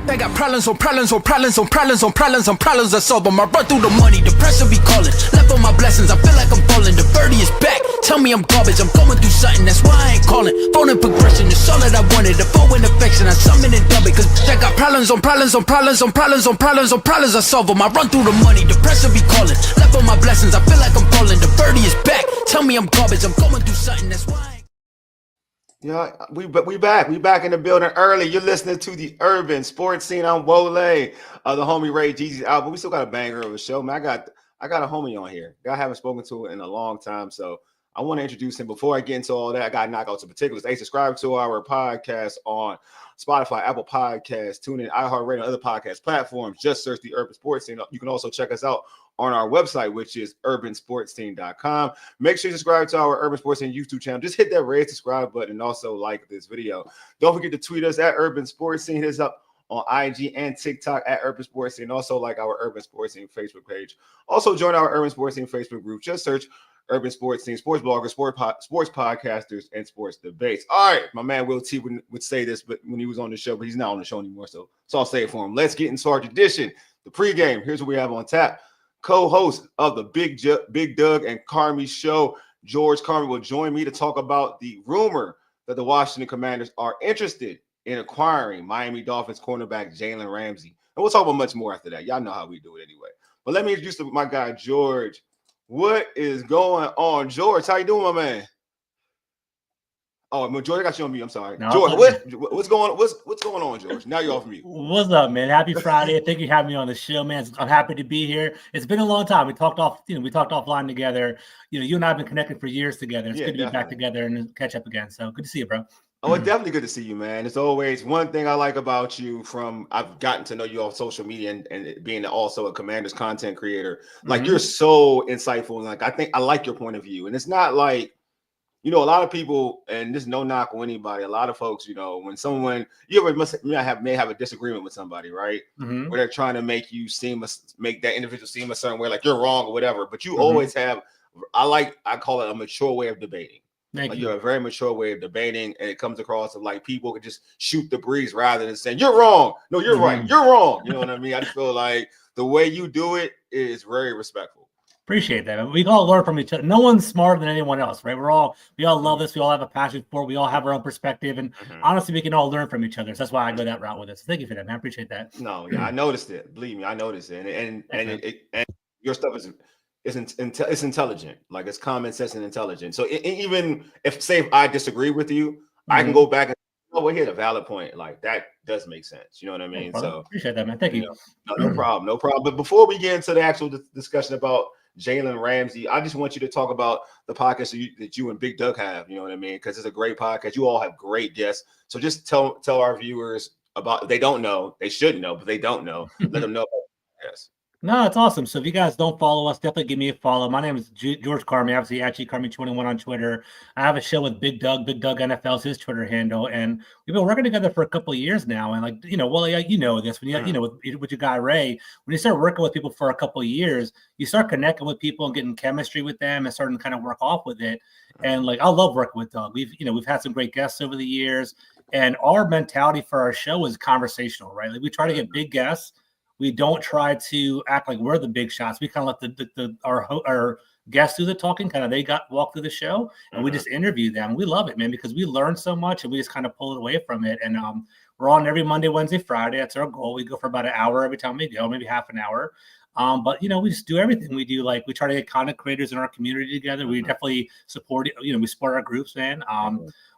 They got problems on problems on problems on problems on problems on problems I solve them. I run through the money, the pressure be calling. Left on my blessings, I feel like I'm falling. The birdie is back, tell me I'm garbage. I'm going through something, that's why I ain't calling. Phone and progression, it's all that I wanted. The phone and affection, I summon and dub it. Cause they got problems on problems on problems on problems on problems on problems I solve them. I run through the money, the pressure be calling. Left on my blessings, I feel like I'm falling. The birdie is back, tell me I'm garbage. I'm going through something, that's why I ain't. Yeah, we back. We back in the building early. You're listening to the Urban Sports Scene. I'm Wole, the homie Ray Jeezy's album. We still got a banger of a show, man. I got a homie on here. Guy I haven't spoken to in a long time, so I want to introduce him. Before I get into all that, I got to knock out some particulars. Hey, subscribe to our podcast on Spotify, Apple Podcasts, TuneIn, iHeartRadio, and other podcast platforms. Just search the Urban Sports Scene. You can also check us out on our website, which is urbansportscene.com. Make sure you subscribe to our Urban Sports Scene YouTube channel. Just hit that red subscribe button and also like this video. Don't forget to tweet us at Urban Sports Scene. Hit us up on IG and TikTok at Urban Sports Scene. Also like our Urban Sports Scene Facebook page. Also join our Urban Sports Scene Facebook group. Just search Urban Sports Scene, sports bloggers, sports podcasters, and sports debates. All right, my man Will T would say this, but when he was on the show, but he's not on the show anymore, so I'll say it for him. Let's get into our tradition, the pregame. Here's what we have on tap. Co-host of the Big Doug and Carmi Show, George Carmi, will join me to talk about the rumor that the Washington Commanders are interested in acquiring Miami Dolphins cornerback Jalen Ramsey. And we'll talk about much more after that. Y'all know how we do it anyway. But let me introduce my guy, George. What is going on, George? How you doing, my man? Oh, George, I got you on mute. I'm sorry. No, George, what's going on, George? Now you're off mute. What's up, man? Happy Friday. Thank you for having me on the show, man. I'm happy to be here. It's been a long time. We talked offline together. You and I have been connected for years together. It's good to be back together and catch up again. So good to see you, bro. Oh, it's definitely good to see you, man. It's always one thing I like about you I've gotten to know you on social media and being also a Commanders content creator. Like you're so insightful. And I think I like your point of view. And it's not like, a lot of people, and this is no knock on anybody, a lot of folks, when someone, may have a disagreement with somebody, right? Where they're trying to make that individual seem a certain way, like you're wrong or whatever. But you always have, I call it a mature way of debating. You have a very mature way of debating, and it comes across of like people could just shoot the breeze rather than saying, you're wrong. No, you're right. You're wrong. You know what I mean? I just feel like the way you do it is very respectful. Appreciate that. We all learn from each other. No one's smarter than anyone else, right? We all love this. We all have a passion for it. We all have our own perspective. And honestly, we can all learn from each other. So that's why I go that route with it. So thank you for that, man. I appreciate that. No, yeah, I noticed it. Believe me, I noticed it. And your stuff is intelligent. Like it's common sense and intelligent. So even if I disagree with you, I can go back and we hit a valid point. Like that does make sense. You know what I mean? So appreciate that, man. Thank you. No problem. But before we get into the actual discussion about Jalen Ramsey, I just want you to talk about the podcast that you and Big Doug have. You know what I mean? Because it's a great podcast. You all have great guests. So just tell our viewers about. They don't know. They should know, but they don't know. Let them know about the podcast. No, it's awesome. So if you guys don't follow us, definitely give me a follow. My name is George Carmi, obviously actually Carmi21 on Twitter. I have a show with Big Doug NFL is his Twitter handle, and we've been working together for a couple of years now. And this when with your guy Ray, when you start working with people for a couple of years, you start connecting with people and getting chemistry with them and starting to kind of work off with it. And I love working with Doug. We've had some great guests over the years, and our mentality for our show is conversational, right? Like we try to get big guests. We don't try to act like we're the big shots. We kind of let our guests do the talking. Kind of walk through the show, and we just interview them. We love it, man, because we learn so much, and we just kind of pull it away from it. And we're on every Monday, Wednesday, Friday. That's our goal. We go for about an hour every time we go, maybe half an hour. But we just do everything we do. Like we try to get content creators in our community together. We definitely support. We support our groups, man.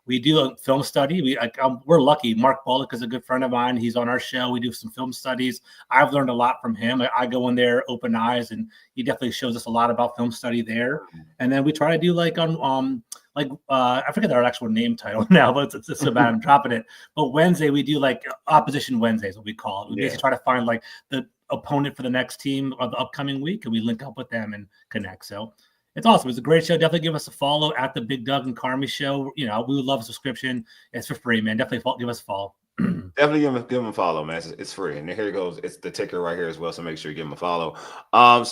We do a film study. We're lucky. Mark Bullock is a good friend of mine. He's on our show. We do some film studies. I've learned a lot from him. I go in there open eyes, and he definitely shows us a lot about film study there. And then we try to do I forget our actual name title now, but it's so bad I'm dropping it. But Wednesday we do opposition Wednesdays, what we call it. We basically try to find the opponent for the next team of the upcoming week, and we link up with them and connect. So it's awesome. It's a great show. Definitely give us a follow at the Big Doug and Carmi Show. We would love a subscription. It's for free, man. Definitely give us a follow. Definitely give them a follow, man. It's free. And here it goes. It's the ticker right here as well. So make sure you give them a follow. I'm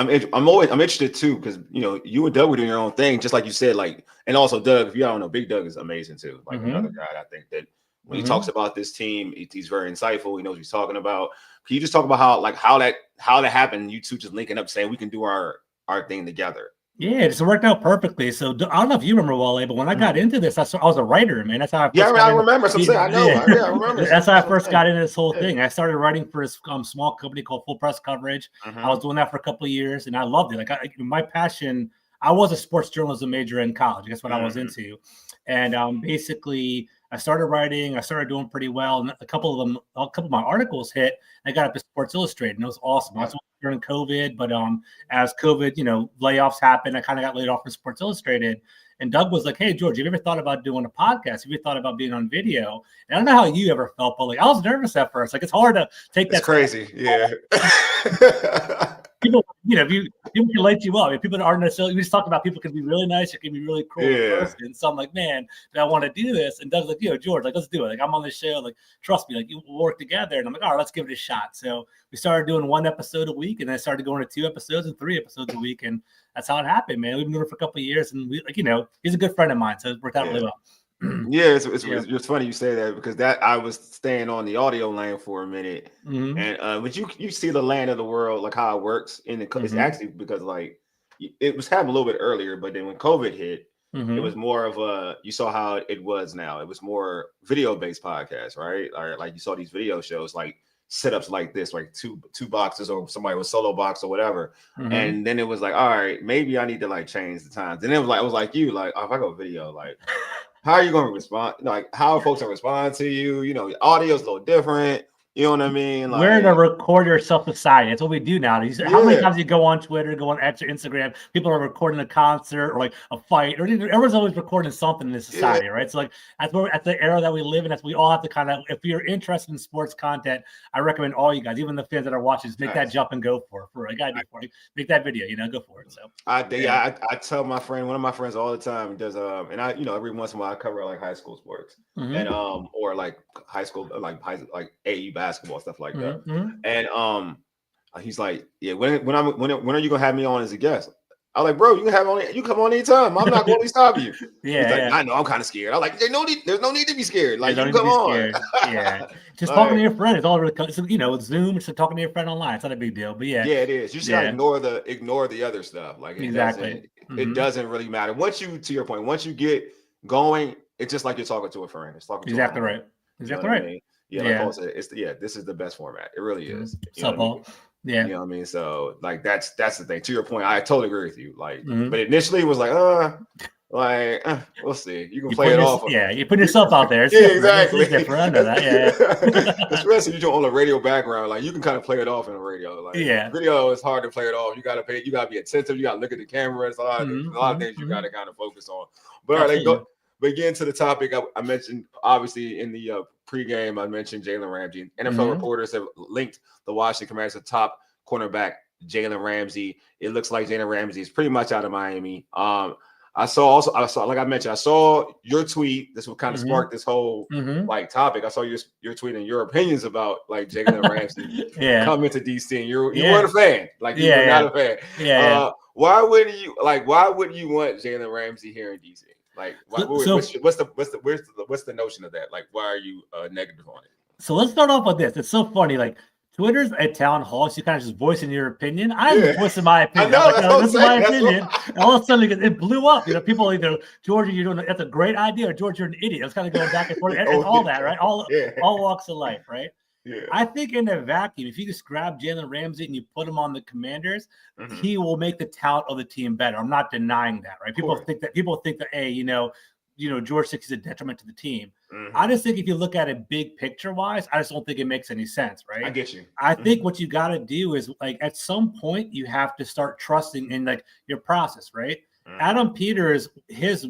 interested too, because you and Doug were doing your own thing, just like you said. And also Doug, if you don't know, Big Doug is amazing too. Another guy I think that when he talks about this team, he's very insightful. He knows what he's talking about. Can you just talk about how that happened? You two just linking up, saying we can do our thing together. Yeah, it's worked out perfectly. So I don't know if you remember, Wole, but when I got into this, I was a writer, man. That's how I first I remember. So I know. Yeah, I remember. That's how I first got into this whole thing. I started writing for a small company called Full Press Coverage. I was doing that for a couple of years, and I loved it. Like my passion, I was a sports journalism major in college. That's what I was into. And basically, I started writing. I started doing pretty well, and a couple of my articles hit. I got up to Sports Illustrated, and it was awesome. I was during COVID, but as COVID, layoffs happened, I kind of got laid off from Sports Illustrated. And Doug was like, "Hey, George, have you ever thought about doing a podcast? Have you thought about being on video?" And I don't know how you ever felt, but like I was nervous at first. Like it's hard to take that. It's crazy, yeah. People, people can light you up. People that aren't necessarily. We just talked about people can be really nice. It can be really cool person. So I'm like, man, do I want to do this? And Doug's like, George, like let's do it. Like I'm on this show. Like trust me. Like we'll work together. And I'm like, all right, let's give it a shot. So we started doing 1 episode a week, and then I started going to 2 episodes and 3 episodes a week, and that's how it happened, man. We've been doing it for a couple of years, and we he's a good friend of mine, so it worked out really well. Yeah, it's funny you say that because that I was staying on the audio lane for a minute, and but you see the land of the world, like how it works, and it's actually because like it was happening a little bit earlier, but then when COVID hit, it was more of a you saw how it was now. It was more video based podcast, right? Or like you saw these video shows like setups like this, like two boxes or somebody with solo box or whatever, and then it was like, all right, maybe I need to like change the times. And it was like you like, oh, if I go video, like. How are you going to respond? Like, how are folks going to respond to you? Your audio's a little different. You know what I mean? Like, we're in a record yourself society. That's what we do now. How many times you go on Twitter, go on X or Instagram, people are recording a concert or like a fight, or everyone's always recording something in this society, right? So like at the era that we live in, we all have to kind of, if you're interested in sports content, I recommend all you guys, even the fans that are watching, just make that jump and go for it. I got to do for it. Make that video, go for it. So I tell my friend, one of my friends all the time does, and I, every once in a while I cover like high school sports and or like high school, like AU basketball, stuff like that. And he's like, yeah, when are you gonna have me on as a guest? I'm like, bro, you can have on, you come on anytime. I'm not going to stop you. I know, I'm kind of scared. I'm like, there's no need to be scared. Like, you come on. Just talking to your friend is all really, it's Zoom, it's talking to your friend online. It's not a big deal, but yeah, it is. You just gotta ignore the other stuff. Like it doesn't really matter. Once you get going, it's just like you're talking to a friend. It's talking to exactly right. Exactly right. I mean? Yeah, like Paul said, this is the best format. It really is. Yeah. You know what I mean? So like that's the thing. To your point, I totally agree with you. Like, but initially it was like, we'll see. You can play it off. Yeah, you put yourself out there. It's exactly. It's different. I know that. Yeah. Especially if you're on a radio background, like you can kind of play it off in a radio. Like video is hard to play it off. You gotta be attentive. You gotta look at the camera. It's a lot of things you gotta kind of focus on. But all right, but again to the topic I mentioned, obviously in the pregame, I mentioned Jalen Ramsey. NFL reporters have linked the Washington Commanders to top cornerback Jalen Ramsey. It looks like Jalen Ramsey is pretty much out of Miami. I saw, like I mentioned, I saw your tweet. This would kind of spark this whole like topic. I saw your tweet and your opinions about like Jalen Ramsey coming to DC. And you weren't a fan. Like you were not a fan. Why wouldn't you want Jalen Ramsey here in DC? Like, what's the notion of that? Like, why are you negative on it? So let's start off with this. It's so funny. Like, Twitter's a town hall, so you kind of just voicing your opinion. I'm voicing my opinion. I know, this is my opinion. And all of a sudden, it blew up. People either, Georgia, that's a great idea, or George, you're an idiot. It's kind of going back and forth, and all that, right? All walks of life, right? Yeah. I think in a vacuum, if you just grab Jalen Ramsey and you put him on the Commanders, he will make the talent of the team better. I'm not denying that, right? People think that, hey, George thinks he's a detriment to the team. I just think if you look at it big picture wise, I just don't think it makes any sense, right? I get you. I think what you got to do is like at some point you have to start trusting in like your process, right? Adam Peters, his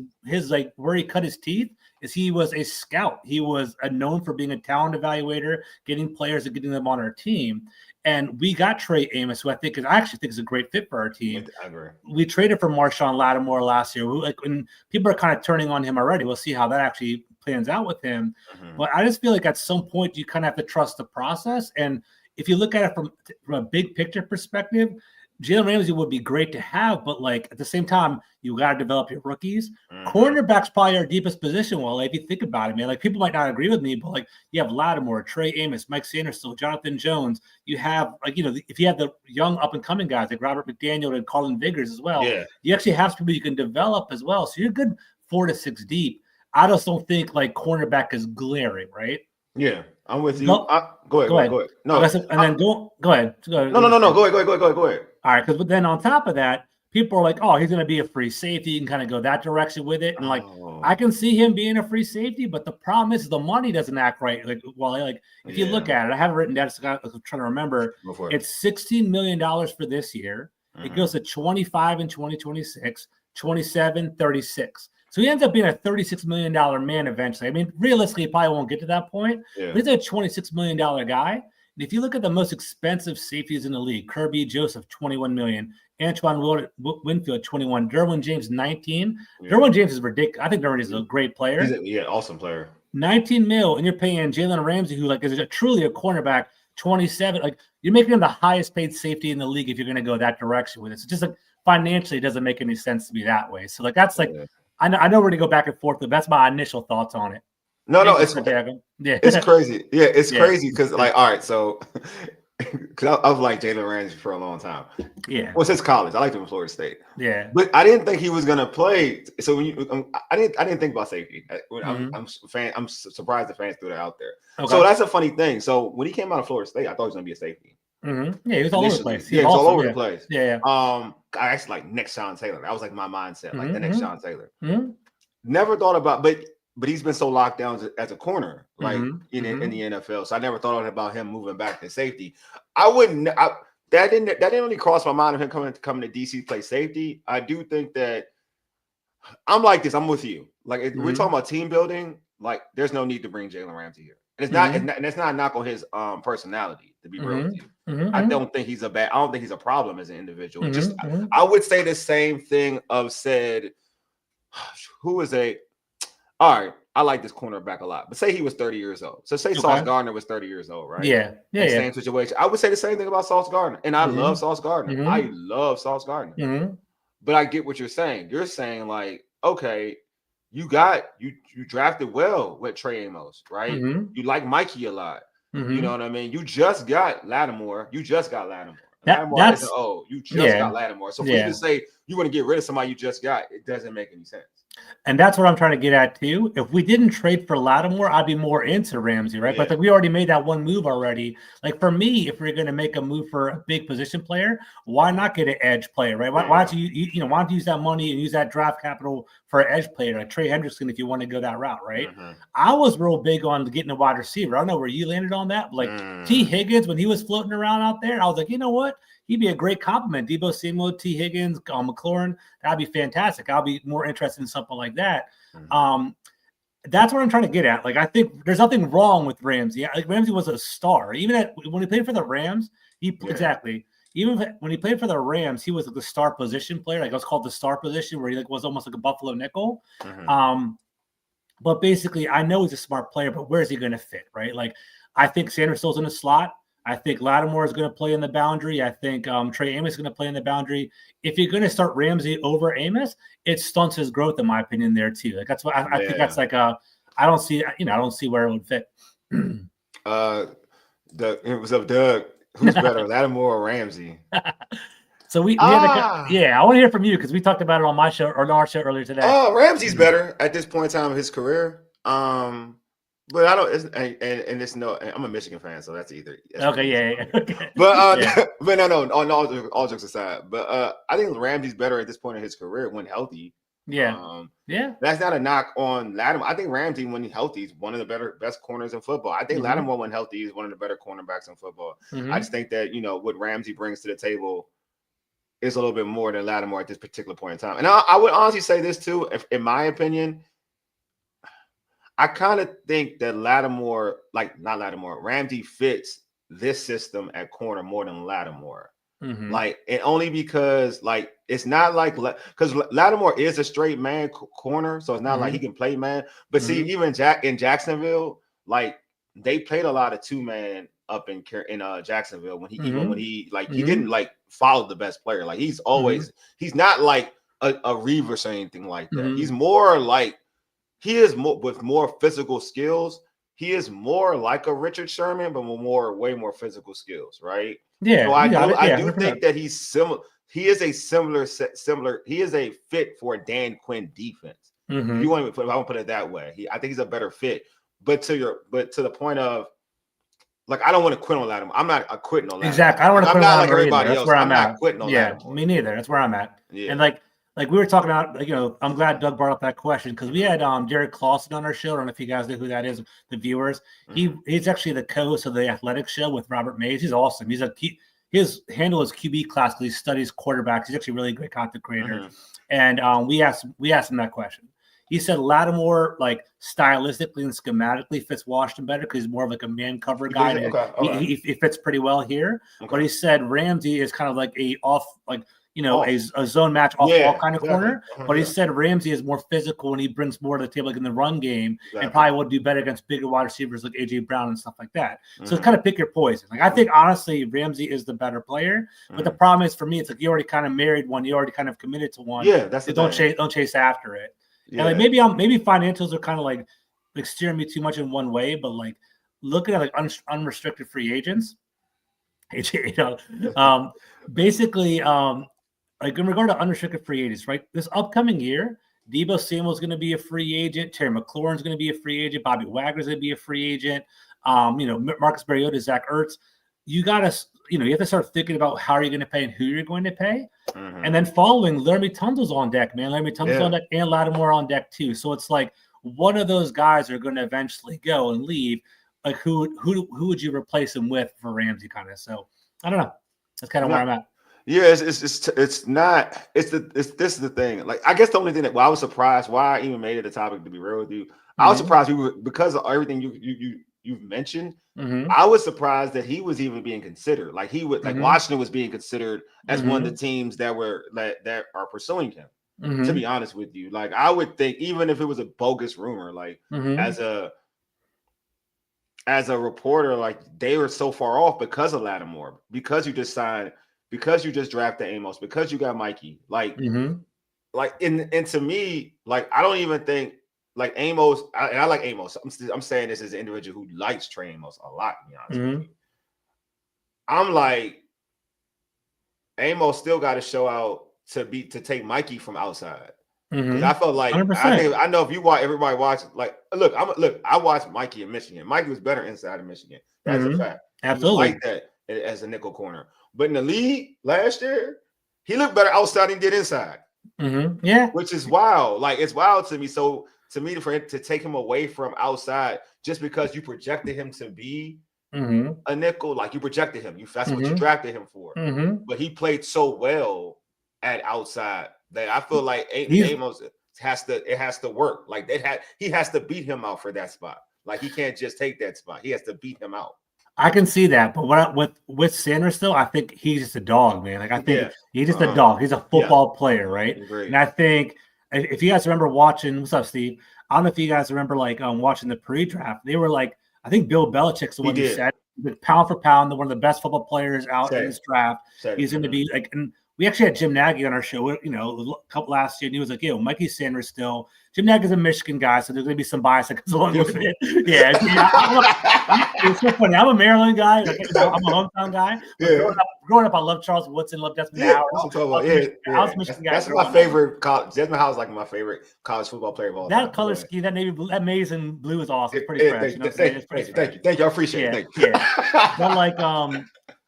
like where he cut his teeth is he was a scout. He was known for being a talent evaluator, getting players and getting them on our team. And we got Trey Amos, who I actually think is a great fit for our team. I agree. We traded for Marshawn Lattimore last year. And people are kind of turning on him already. We'll see how that actually plans out with him. But I just feel like at some point you kind of have to trust the process. And if you look at it from a big picture perspective, Jalen Ramsey would be great to have, but like at the same time, you got to develop your rookies. Mhm. Cornerback's probably our deepest position. Well, if you think about it, man, like people might not agree with me, but like you have Lattimore, Trey Amos, Mike Sanderson, Jonathan Jones. You have like if you have the young up and coming guys like Robert McDaniel and Carlin Viggers as well. Yeah. You actually have people you can develop as well. So you're good 4 to 6 deep. I just don't think like cornerback is glaring, right? Yeah, I'm with you. No, go ahead. No, and then go ahead. No. Go ahead. All right, because then on top of that, people are like, "Oh, he's going to be a free safety." You can kind of go that direction with it, and like I can see him being a free safety, but the problem is the money doesn't act right. Like, if you look at it, I have it written down. So I'm trying to remember. It's $16 million for this year. It goes to 25 in 2026, 27, 36. So he ends up being a $36 million man eventually. I mean, realistically, he probably won't get to that point. Yeah. But he's a $26 million guy. And if you look at the most expensive safeties in the league, Kirby Joseph, $21 million. Antoine Winfield, 21. Derwin James, 19. Yeah. Derwin James is ridiculous. I think Derwin is a great player. He's awesome player. 19 mil, and you're paying Jalen Ramsey, who like is truly a cornerback, 27. Like you're making him the highest paid safety in the league if you're going to go that direction with it. So just like financially, it doesn't make any sense to be that way. So like that's like. Yeah. I know we're going to go back and forth, but that's my initial thoughts on it. No, it's crazy. Yeah, it's crazy because, like, all right, so because I was like Jalen Ramsey for a long time. Yeah. Well, since college, I liked him in Florida State. Yeah. But I didn't think he was going to play. So when I didn't think about safety. I'm surprised the fans threw that out there. Okay. So that's a funny thing. So when he came out of Florida State, I thought he was going to be a safety. Mm-hmm. Yeah, he was all over the place. He was all over the place. Yeah. I actually like next Sean Taylor. That was like my mindset, like the next Sean Taylor. Never thought about, but he's been so locked down as a corner, like in the NFL. So I never thought about him moving back to safety. That didn't really cross my mind of him coming to DC to play safety. I do think that I'm like this. I'm with you. Like if we're talking about team building, like there's no need to bring Jalen Ramsey here. And it's not, and it's not a knock on his personality, to be real with you. I don't think he's a problem as an individual. I would say the same thing of said, all right, I like this cornerback a lot. But say he was 30 years old. So say Sauce Gardner was 30 years old, right? Yeah. Same situation. I would say the same thing about Sauce Gardner. And I love Sauce Gardner. I love Sauce Gardner. But I get what you're saying. You're saying like, okay, you drafted well with Trey Amos, right? You like Mikey a lot. You know what I mean? You just got Lattimore. Lattimore isn't old. You just got Lattimore. So for you to say you want to get rid of somebody you just got, it doesn't make any sense. And that's what I'm trying to get at too. If we didn't trade for Lattimore, I'd be more into Ramsey, right? But like we already made that one move already. Like for me, if we're going to make a move for a big position player, why not get an edge player, right? Why don't you why don't you use that money and use that draft capital for an edge player like Trey Hendrickson if you want to go that route, right? I was real big on getting a wide receiver. I don't know where you landed on that. But like T. Higgins, when he was floating around out there, I was like, you know what? He'd be a great compliment. Debo Samuel, T. Higgins, McLaurin. That'd be fantastic. I'll be more interested in something like that. That's what I'm trying to get at. Like, I think there's nothing wrong with Ramsey. Like, Ramsey was a star. Even when he played for the Rams, exactly. Even when he played for the Rams, he was like the star position player. Like, it was called the star position, where he like was almost like a Buffalo nickel. But basically, I know he's a smart player, but where is he going to fit, right? Like, I think Sanderson's in the slot. I think Lattimore is going to play in the boundary. I think Trey Amos is going to play in the boundary. If you're going to start Ramsey over Amos, it stunts his growth, in my opinion, there too. Like that's what I think. That's like I don't see where it would fit. What's up, Doug? Who's better, Lattimore or Ramsey? So we I want to hear from you because we talked about it on my show or on our show earlier today. Oh, Ramsey's better at this point in time of his career. But I don't, and it's no. I'm a Michigan fan, so that's either. Okay. But but no. On all jokes aside, but I think Ramsey's better at this point in his career when healthy. Yeah. That's not a knock on Lattimore. I think Ramsey, when he's healthy, is one of the best corners in football. I think Lattimore, when healthy, is one of the better cornerbacks in football. I just think that what Ramsey brings to the table is a little bit more than Lattimore at this particular point in time. And I would honestly say this too, in my opinion. I kind of think that Ramsey fits this system at corner more than Lattimore. Like, and only because like it's not like because Lattimore is a straight man corner, so it's not like he can play man. But see, even in Jacksonville, like they played a lot of 2-man up in Jacksonville when he even when he like he Mhm. didn't like follow the best player. Like he's always he's not like a Reavers or anything like that. Mhm. He's more like he is more with more physical skills. He is more like a Richard Sherman, but with way more physical skills, right? Yeah, So I you got do it. Yeah, I do 100%. think that he's similar. He is a similar. He is a fit for a Dan Quinn defense. Mhm. If you want to put, if I want to put it that way, I think he's a better fit. But to the point of like, I don't want to quit on Lattimore. I'm not quitting on Lattimore. Exactly. I don't want to I'm quit not on like Lattimore everybody either. else. That's where I'm at. not quitting on Yeah, Lattimore. me neither. That's where I'm at. Yeah. And like we were talking about, like, you know, I'm glad Doug brought up that question because we had Jared Clausen on our show. I don't know if you guys know who that is, the viewers. He's actually the co-host of the Athletic Show with Robert Mays. He's awesome. His handle is QB class because he studies quarterbacks. He's actually a really great content creator. And we asked him that question. He said Lattimore, like, stylistically and schematically fits Washington better because he's more of like a man cover guy. And he fits pretty well here. Okay. But he said Ramsey is kind of like a off, like, you know, a zone match off ball kind of corner. But he said Ramsey is more physical and he brings more to the table, like in the run game, and probably would do better against bigger wide receivers like AJ Brown and stuff like that. So it's kind of pick your poison. Like, I think honestly Ramsey is the better player, but the problem is for me, it's like you already kind of married one, you already kind of committed to one. Yeah, that's the thing. Don't chase after it. Yeah. And like maybe financials are kind of like steering me too much in one way, but like looking at like unrestricted free agents, you know, basically, like in regard to unrestricted free agents, right? This upcoming year, Deebo Samuel's going to be a free agent. Terry McLaurin's going to be a free agent. Bobby Wagner's going to be a free agent. You know, Marcus Mariota, Zach Ertz. You got to, you know, you have to start thinking about how are you going to pay and who you're going to pay. And then following, Laramie Tunsil's on deck, man. Laramie Tunsil's on deck and Lattimore on deck too. So it's like one of those guys are going to eventually go and leave. Like who would you replace him with for Ramsey kind of? So I don't know. That's kind of where I'm at. Yeah, it's this is the thing. Like, I guess the only thing that I was surprised why I even made it a topic, to be real with you. I was surprised because of everything you've mentioned. I was surprised that he was even being considered. Like he would, like Washington was being considered as one of the teams that are pursuing him. To be honest with you, like I would think, even if it was a bogus rumor, like as a reporter, like they were so far off because of Lattimore, because you just signed, because you just drafted Amos, because you got Mikey, like and to me, like I don't even think. Like Amos, I like Amos. I'm saying this as an individual who likes Trey Amos a lot, to be honest with you. I'm like, Amos still got to show out to take Mikey from outside. Because I felt like 100%. I know if you watch, everybody watch, like look, I watched Mikey in Michigan. Mikey was better inside of Michigan. That's a fact. Absolutely. He was like that as a nickel corner. But in the league last year, he looked better outside than he did inside. Yeah. Which is wild. Like, it's wild to me. So to me, for him to take him away from outside just because you projected him to be a nickel, like you projected him, that's what you drafted him for. But he played so well at outside that I feel like Amos has to work. Like he has to beat him out for that spot. Like he can't just take that spot. He has to beat him out. I can see that, but with Sanders still, I think he's just a dog, man. Like I think he's just a dog. He's a football player, right? And I think if you guys remember watching, what's up, Steve? I don't know if you guys remember like watching the pre-draft. They were like, I think Bill Belichick's the one who said, pound for pound, one of the best football players out in this draft. He's going to be like, and we actually had Jim Nagy on our show, you know, a couple last year, and he was like, "Yo, Mikey Sanders still." Jim Nagy's a Michigan guy, so there's going to be some bias that comes along with it. Yeah, it's so funny. I'm a Maryland guy. Like, I'm a hometown guy. Growing up, I love Charles Woodson, love Desmond Howard. I was a Michigan guy. That's my favorite college. Desmond Howard's like my favorite college football player of all time. That color scheme, that navy blue, that maize and blue is awesome. It's pretty fresh. Thank you. I appreciate it. Thank you. But like,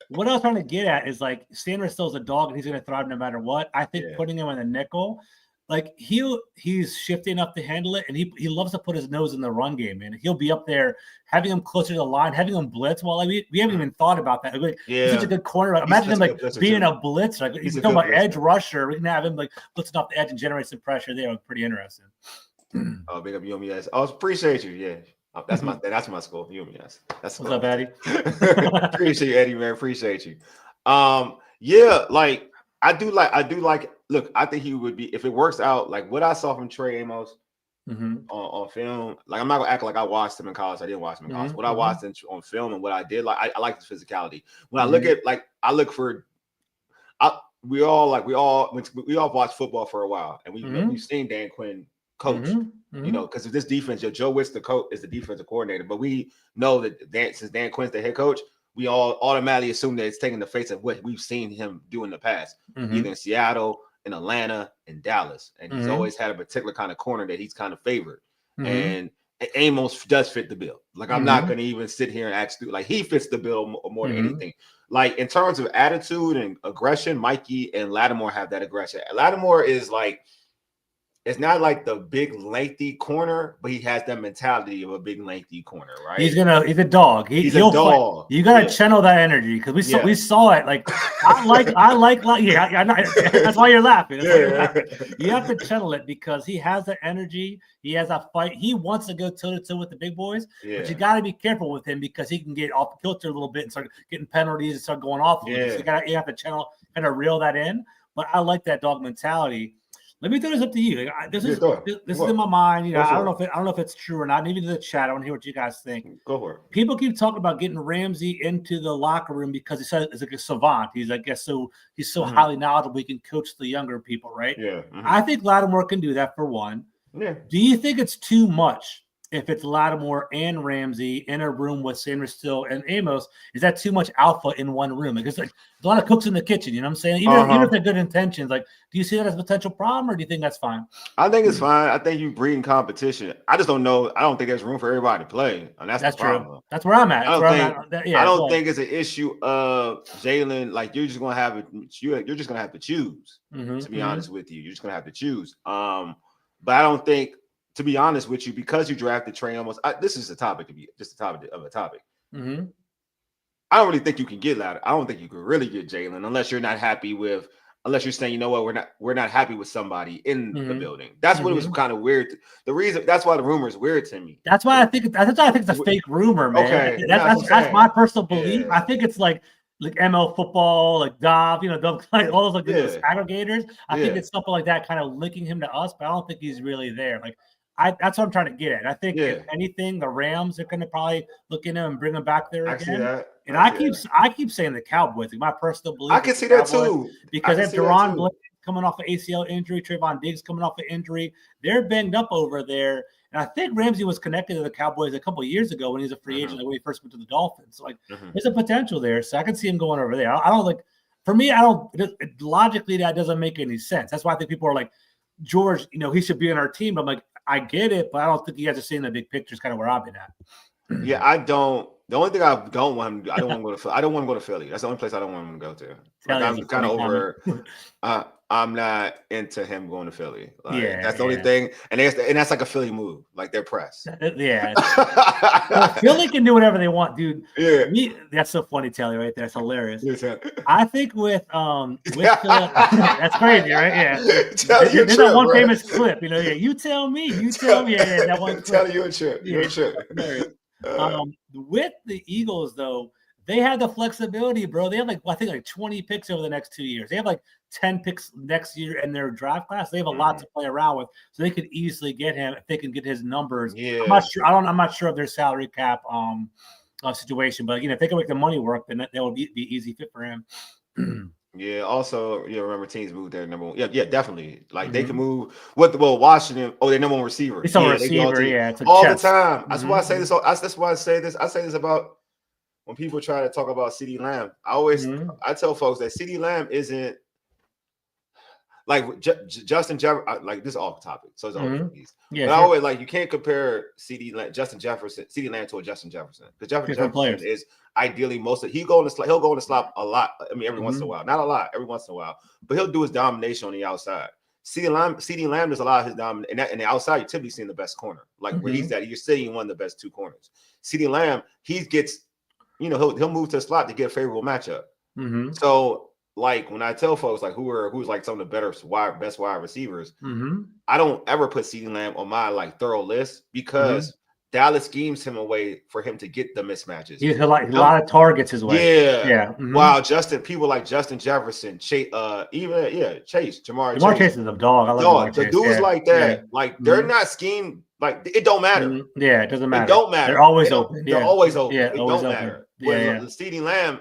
what I was trying to get at is like Sanders still is a dog and he's going to thrive no matter what. I think putting him in a nickel, like he's shifty enough to handle it, and he loves to put his nose in the run game, man. He'll be up there having him closer to the line, having him blitz. Well, we haven't even thought about that. Like, he's such a good corner. Like, imagine him like being a blitz. Like he's talking about edge rusher. We can have him like blitzing off the edge and generate some pressure there. Pretty interesting. Oh, big up UMS. I appreciate you. Yeah. That's my school. UMS. That's what's up, Eddie. Appreciate you, Eddie, man. Appreciate you. Yeah, like I do like. Look, I think he would be, if it works out, like what I saw from Trey Amos, on film. Like I'm not gonna act like I watched him in college. I didn't watch him in college. What I watched on film and what I did, like I like his physicality. When I look at I look for. We all watched football for a while, and we've seen Dan Quinn coach. You know, because of this defense, Joe Witt's the coach, is the defensive coordinator, but we know that since Dan Quinn's the head coach, we all automatically assume that it's taking the face of what we've seen him do in the past, either in Seattle, in Atlanta, in Dallas, and he's always had a particular kind of corner that he's kind of favored, and Amos does fit the bill. Like I'm not going to even sit here and act like he fits the bill more than anything. Like in terms of attitude and aggression, Mikey and Lattimore have that aggression. Lattimore is like, it's not like the big lengthy corner, but he has that mentality of a big lengthy corner, right? He's a dog. He's a dog. You gotta channel that energy because we saw it. Like I like that's why you're laughing. You have to channel it because he has that energy. He has a fight. He wants to go toe to toe with the big boys, but you got to be careful with him because he can get off kilter a little bit and start getting penalties and start going off. So you have to channel, kind of reel that in. But I like that dog mentality. Let me throw this up to you. This is in my mind. You know, I don't know if it's true or not. Maybe to the chat. I want to hear what you guys think. Go for it. People keep talking about getting Ramsey into the locker room because he said it's like a savant. He's he's so highly knowledgeable. He can coach the younger people, right? Yeah. I think Lattimore can do that for one. Yeah. Do you think it's too much if it's Lattimore and Ramsey in a room with Sanders Still and Amos? Is that too much alpha in one room? Like it's like a lot of cooks in the kitchen, you know what I'm saying? Even if they're good intentions, like, do you see that as a potential problem or do you think that's fine? I think it's fine. I think you breeding competition. I just don't know. I don't think there's room for everybody to play. And that's the problem. True. That's where I'm at. I don't think it's an issue of Jalen. Like you're just gonna have it. You're just gonna have to choose. To be honest with you, you're just gonna have to choose. But I don't think, to be honest with you, because you drafted Trey Amos, this is a topic of a topic. I don't really think you can get louder. I don't think you can really get Jalen unless you're you're saying, you know what, we're not happy with somebody in the building. That's what it was kind of weird. That's why the rumor is weird to me. That's why I think it's a fake rumor, man. Okay, that's my personal belief. I think it's like ML football, like Dov, like all those those aggregators. I think it's something like that, kind of linking him to us, but I don't think he's really there. Like that's what I'm trying to get at. I think if anything, the Rams are going to probably look in him and bring him back there again. I see that. And I keep saying the Cowboys. Like my personal belief. I can see that too. Because if Deron Blake coming off an ACL injury, Trayvon Diggs coming off an injury, they're banged up over there. And I think Ramsey was connected to the Cowboys a couple of years ago when he was a free agent, when he first went to the Dolphins. So there's a potential there. So I can see him going over there. I don't like. For me, logically that doesn't make any sense. That's why I think people are like, George, he should be on our team. But I'm like, I get it, but I don't think you guys are seeing the big picture. Is kind of where I've been at. Yeah, I don't. The only thing I don't want him to do, I don't want to go to Philly. I don't want to go to Philly. That's the only place I don't want him to go to. Like, I'm kind of over. I'm not into him going to Philly. Like, that's the only thing, and that's like a Philly move. Like they're pressed. Philly can do whatever they want, dude. Yeah, that's so funny, Telly, right there. It's hilarious. Yes, I think with that's crazy, right? Yeah, there's that one famous clip. You tell me. Yeah, that one. Tell you a trip. With the Eagles, though, they have the flexibility, bro. They have I think 20 picks over the next 2 years. They have 10 picks next year in their draft class. They have a lot to play around with, so they could easily get him if they can get his numbers. Yeah. I'm not sure. I'm not sure of their salary cap situation, but if they can make the money work, then that would be easy fit for him. Yeah. Also, remember teams moved their number one. Yeah, definitely. Like they can move. Washington. Oh, their number one receiver. It's a receiver. It's all the time. That's why I say this. That's why I say this. I say this about when people try to talk about CeeDee Lamb. I tell folks that CeeDee Lamb isn't like Justin Jefferson. Like this is off topic, so it's always but I always you can't compare CeeDee Lamb to a Justin Jefferson because Jefferson is ideally he'll go in the slot a lot. I mean, every once in a while, not a lot, every once in a while, but he'll do his domination on the outside. CeeDee Lamb does a lot of his domination, and the outside you're typically seeing the best corner, like where he's at. You're seeing one of the best two corners. CeeDee Lamb, he gets, he'll move to the slot to get a favorable matchup. So. Like when I tell folks who's some of the best wide receivers, I don't ever put CeeDee Lamb on my thorough list because Dallas schemes him away for him to get the mismatches. He's a lot of targets his way. Yeah. Mm-hmm. Wow, people like Justin Jefferson, Chase, Jamar Chase is a dog. I love the Chase. dudes like that, like they're not schemed. Like it don't matter. Yeah, it doesn't matter. It don't matter. They're always open. They're always open. Yeah, it always don't open. matter. Yeah, With CeeDee Lamb,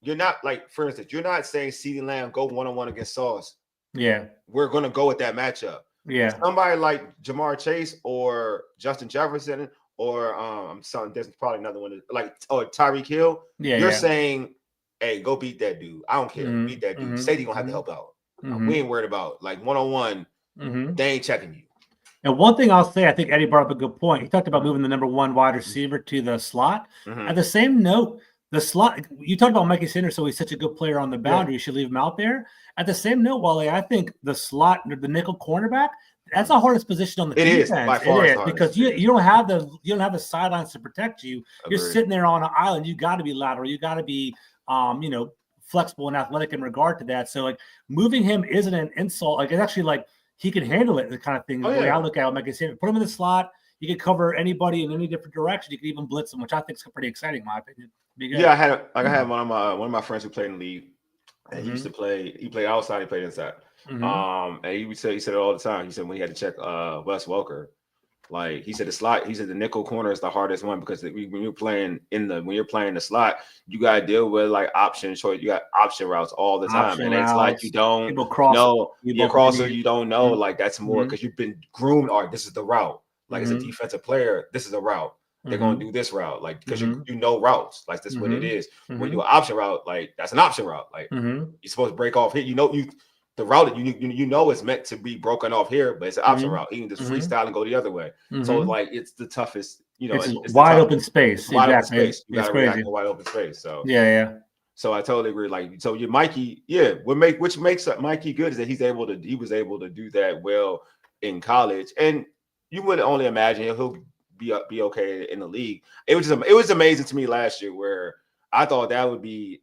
you're not like, for instance, you're not saying CeeDee Lamb go 1-on-1 against Sauce. Yeah, we're gonna go with that matchup. Yeah, somebody like Jamar Chase or Justin Jefferson or there's probably another one like Tyreek Hill. You're saying, hey, go beat that dude. I don't care. Beat that dude. Sadie gonna have to help out. We ain't worried about like 1-on-1. They ain't checking you. And one thing I'll say, I think Eddie brought up a good point. He talked about moving the number 1 wide receiver to the slot. At the same note, the slot, you talked about Mikey Sanders, so he's such a good player on the boundary. You should leave him out there. At the same note, Wale, I think the slot, the nickel cornerback, that's the hardest position on the defense. By far it is because you don't have the sidelines to protect you. You're sitting there on an island. You got to be lateral. You got to be flexible and athletic in regard to that. So like moving him isn't an insult. Like it's actually like he can handle it. The kind of thing. The way I look at it, Mikey Sanders, put him in the slot. You can cover anybody in any different direction. You can even blitz him, which I think is pretty exciting, in my opinion. Yeah, I had one of my friends who played in the league. And he used to play. He played outside. He played inside. And he said it all the time. He said when he had to check Wes Welker, like he said the slot. He said the nickel corner is the hardest one because when you're playing when you're playing the slot, you got to deal with like option choice. You got option routes all the time, and it's like you don't know. You don't know. Like that's more because you've been groomed. Or this is the route. Like as a defensive player, this is a route. They're gonna do this route, like because you know routes, like that's what it is. When you do an option route, like that's an option route. Like you're supposed to break off here. The route that you know is meant to be broken off here, but it's an option route. You can just freestyle and go the other way. So like it's the toughest. It's wide open space. Wide open space. You got to react to wide open space. So yeah. So I totally agree. Like so, your Mikey, which makes Mikey good is that he was able to do that well in college, and you would only imagine he'll be okay in the league. It was amazing to me last year where I thought that would be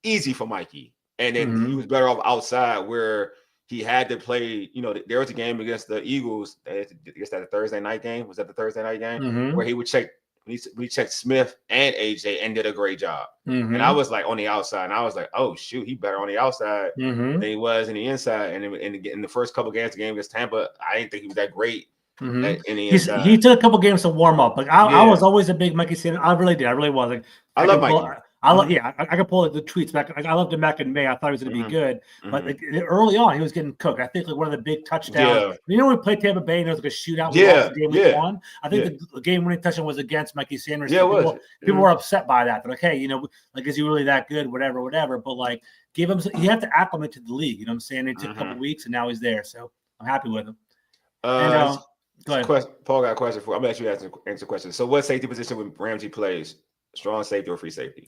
easy for Mikey, and then he was better off outside where he had to play. There was a game against the Eagles. I guess that a Thursday night game. Was that the Thursday night game where he would check? We checked Smith and AJ and did a great job. And I was like on the outside, and I was like, oh shoot, he better on the outside than he was in the inside. And in the first couple games, the game against Tampa, I didn't think he was that great. He took a couple games to warm up. Like I was always a big Mikey Sanders. I really did. I really was. Like, I love Mikey. I could pull the tweets back. I loved him back in May. I thought he was going to be good, but like, early on he was getting cooked. I think like one of the big touchdowns. We played Tampa Bay and it was like a shootout. We won. I think the game-winning touchdown was against Mikey Sanders. People were upset by that. They're like, hey, like is he really that good? Whatever. But like, give him. You have to acclimate to the league. You know what I'm saying? It took a couple weeks and now he's there. So I'm happy with him. Go ahead. Paul got a question for. I'm gonna let you answer questions. So, what safety position when Ramsey plays? Strong safety or free safety?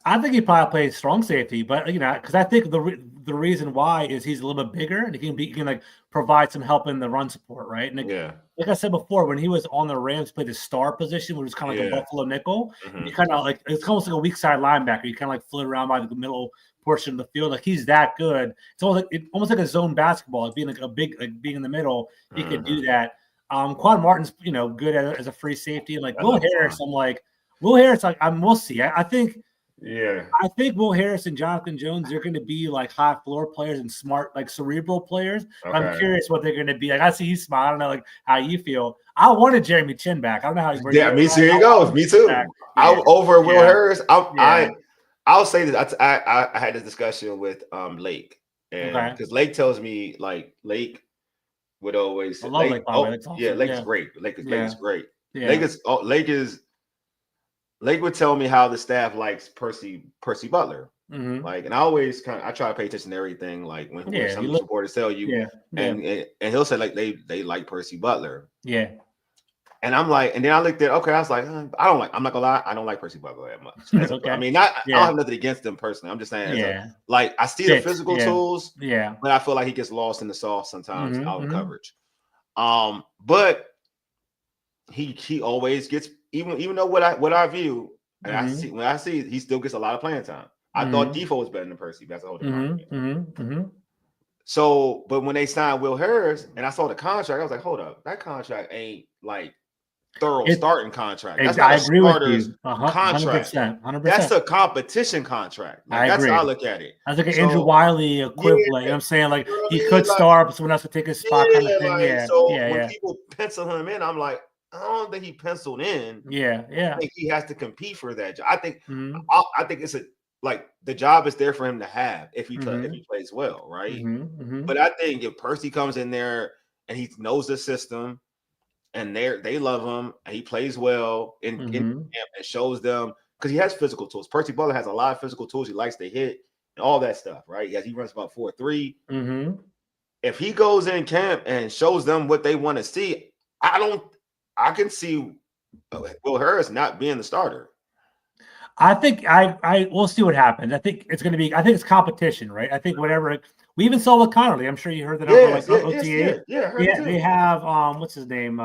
I think he probably plays strong safety, but because I think the reason why is he's a little bit bigger and he can like provide some help in the run support, right? And like I said before, when he was on the Rams, played the star position, which was kind of like a Buffalo nickel. You kind of like it's almost like a weak side linebacker. You kind of like float around by the middle portion of the field. Like he's that good. It's almost like a zone basketball. Like being like a big being in the middle, he could do that. Quan Martin's good as a free safety, and like Will Harris, Will Harris, we'll see. I think Will Harris and Jonathan Jones, they're going to be like high floor players and smart, like cerebral players. Okay. I'm curious what they're going to be. Like I see you smile. I don't know like how you feel. I wanted Jeremy Chin back. I don't know how he's working. Yeah, me too. Here he goes. Me too. Over Will Harris. I'll say this. I had this discussion with Lake, and because Lake tells me like Lake would always. I love Lake. Lake is great. Lake is great. Yeah. Lake would tell me how the staff likes Percy Butler. Like, and I always I try to pay attention to everything. Like when some of the supporters tell you, and he'll say like they like Percy Butler. Yeah. And I'm like, and then I looked at I was like, I'm not gonna lie, I don't like Percy Butler that much. Okay. I mean, I don't have nothing against him personally. I'm just saying, like I see the physical tools, but I feel like he gets lost in the sauce sometimes out of coverage. But he always gets. Even though what I view and I see he still gets a lot of playing time. I thought Defoe was better than Percy. That's a whole different So, but when they signed Will Harris and I saw the contract, I was like, hold up, that contract ain't like thorough starting contract. That's I not a agree with starter's you. contract. 100%. That's a competition contract. Like, I that's agree. how I look at it. That's like an Andrew Wiley equivalent. You know what I'm saying? Like, he could start, but someone else would take his spot, kind of thing. Like, so when people pencil him in, I'm like, I don't think he penciled in. Yeah. I think he has to compete for that job. I think it's the job is there for him to have if he plays well, right? But I think if Percy comes in there and he knows the system and they love him and he plays well in camp and shows them, because he has physical tools. Percy Butler has a lot of physical tools. He likes to hit and all that stuff, right? He runs about 4.3. If he goes in camp and shows them what they want to see, I can see Will Harris not being the starter. I think we'll see what happens. I think it's competition, right? I think whatever we even saw with Connerly. I'm sure you heard that over OTA. They have what's his name?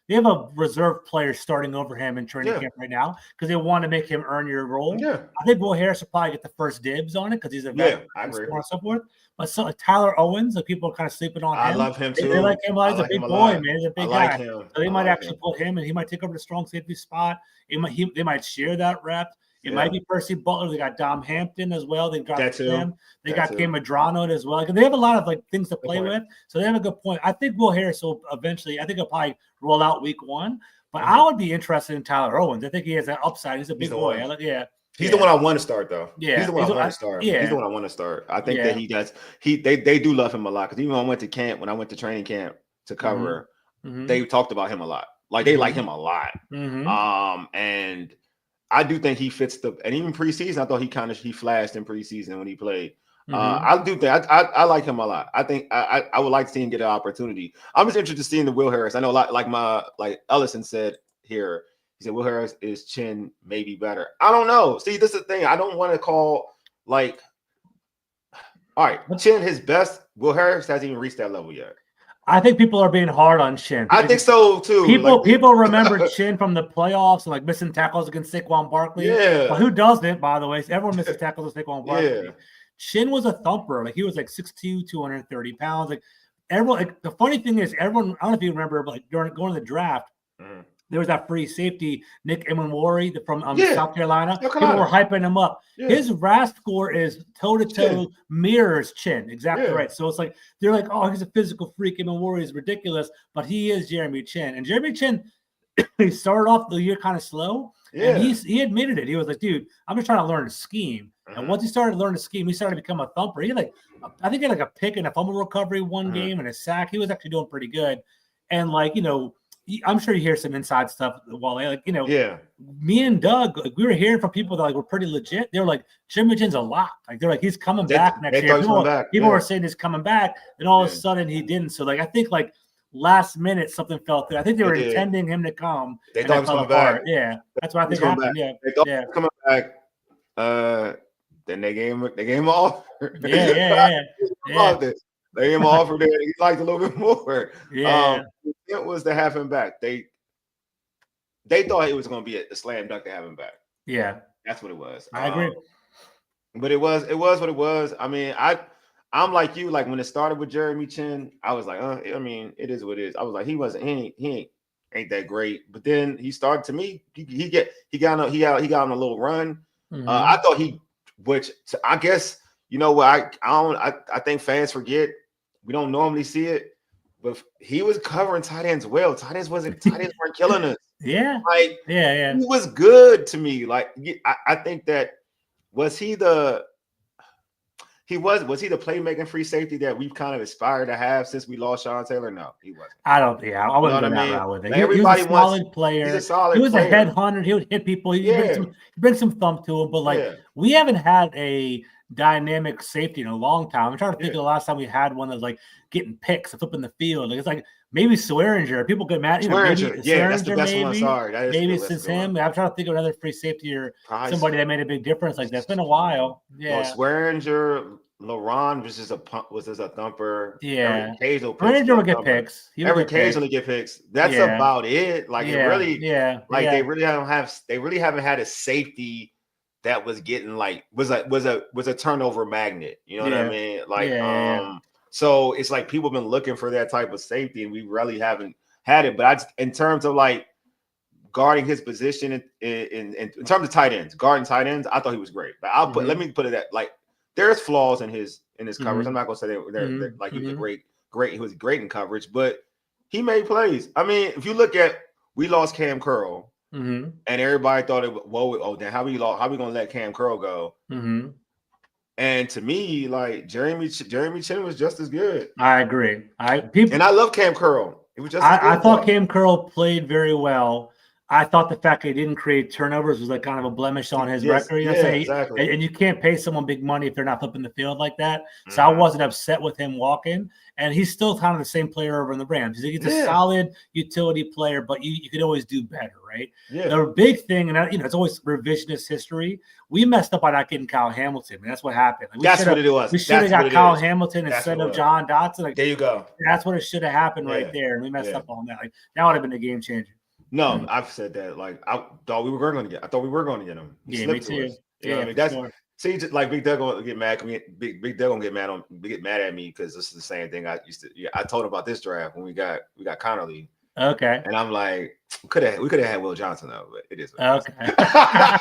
They have a reserve player starting over him in training camp right now because they want to make him earn your role. Yeah. I think Will Harris will probably get the first dibs on it because he's a veteran and so forth. But so Tyler Owens, people are kind of sleeping on him. I love him too. They like him. He's a big boy, man. He's a big guy. Him. So they might actually put him, and he might take over the strong safety spot. They might share that rep. It might be Percy Butler. They got Dom Hampton as well. They've got them. They got Cam Madrano as well. They have a lot of things to play with. So they have a good point. I think Will Harris will eventually. I think he'll probably roll out week 1. But I would be interested in Tyler Owens. I think he has an upside. He's a big boy. He's the one I want to start, though. Yeah, he's the one I want to start. Yeah. He's the one I want to start. I think that he does. They do love him a lot because even when I went to training camp to cover, they talked about him a lot. Like they like him a lot. And I do think he fits and even preseason, I thought he flashed in preseason when he played. I do think I like him a lot. I think I would like to see him get an opportunity. I'm just interested in seeing the Will Harris. I know like Ellison said here. He said Will Harris is chin maybe better. I don't know. See, this is the thing. I don't want to call all right, chin his best. Will Harris hasn't even reached that level yet. I think people are being hard on Chin. I think so too. People remember Chin from the playoffs and missing tackles against Saquon Barkley. Yeah. Well, who doesn't, by the way? Everyone misses tackles with Saquon Barkley. Yeah. Chin was a thumper. He was 6'2", 230 pounds. Everyone. The funny thing is, everyone. I don't know if you remember, during going to the draft. There was that free safety, Nick Emenwari from South Carolina. People were hyping him up. Yeah. His RAS score is toe-to-toe mirrors Chin. Exactly right. So it's they're oh, he's a physical freak. Emenwari is ridiculous, but he is Jeremy Chin. And Jeremy Chin, he started off the year kind of slow. Yeah. And he admitted it. He was dude, I'm just trying to learn a scheme. And once he started learning the scheme, he started to become a thumper. He I think he had a pick and a fumble recovery one game and a sack. He was actually doing pretty good. And I'm sure you hear some inside stuff, Wole. Me and Doug, we were hearing from people that were pretty legit. They were Jeremy Chin's a lock. They're he's coming back next year. People were saying he's coming back, and all of a sudden he didn't. So I think last minute something fell through. I think they were intending him to come. They thought he was coming back. Yeah, that's what I think happened. Yeah, they thought he was coming back. Then they gave him off. Yeah. They gave him an offer that he liked a little bit more. Yeah. It was to have him back. They thought it was going to be a slam dunk to have him back. Yeah. That's what it was. I agree. But it was what it was. I mean, I'm like you. When it started with Jeremy Chin, I was I mean, it is what it is. I was he ain't that great. But then he started to me. He got on a little run. I thought which I guess. You know what? I think fans forget. We don't normally see it, but he was covering tight ends well. Tight ends weren't killing us. Yeah. He was good to me. I think that was he the playmaking free safety that we've kind of aspired to have since we lost Sean Taylor? No, he wasn't. I don't. Yeah, I wouldn't go that route with it. Everybody he was a solid player. He's a solid He was player. A headhunter. He would hit people. He bring some thump to him. But we haven't had a dynamic safety in a long time. I'm trying to think of the last time we had one that was getting picks and flipping the field. It's maybe Swearinger. People get mad. Swearinger, that's the best one. Sorry, maybe since him. I'm trying to think of another free safety or somebody that made a big difference. That's been a while. Yeah, Swearinger, LaRon was just a thumper. Yeah, Swearinger would get picks. Every occasionally get picks. That's about it. They really haven't had a safety that was getting was a turnover magnet. You know what I mean? So it's people have been looking for that type of safety, and we really haven't had it. But in terms of guarding his position in terms of tight ends, guarding tight ends, I thought he was great. But let me put it at like there's flaws in his coverage. I'm not gonna say they're like he was he was great in coverage, but he made plays. I mean, if you look at we lost Cam Curl, and everybody thought then how we gonna let Cam Curl go? And to me, like Jeremy Chin was just as good. I agree. And I love Cam Curl. It was just I thought Cam Curl played very well. I thought the fact that he didn't create turnovers was like kind of a blemish on his record. Exactly. And you can't pay someone big money if they're not flipping the field like that. So I wasn't upset with him walking. And he's still kind of the same player over in the Rams. He's a solid utility player, but you could always do better, right? Yeah. The big thing, and it's always revisionist history. We messed up by not getting Kyle Hamilton. And that's what happened. Like, that's what it was. We should have got Kyle Hamilton instead of John Dotson. Like, there you go. That's what it should have happened right there. And we messed up on that. Like that would have been a game changer. No, I've said that. Like I thought we were going to get him. He me too. I mean, that's sure. See, just like Big Doug gonna get mad. Big Doug gonna get mad at me because this is the same thing I used to. Yeah, I told him about this draft when we got Connerly. Okay. And I'm like, we could have had Will Johnson though, but it is okay. I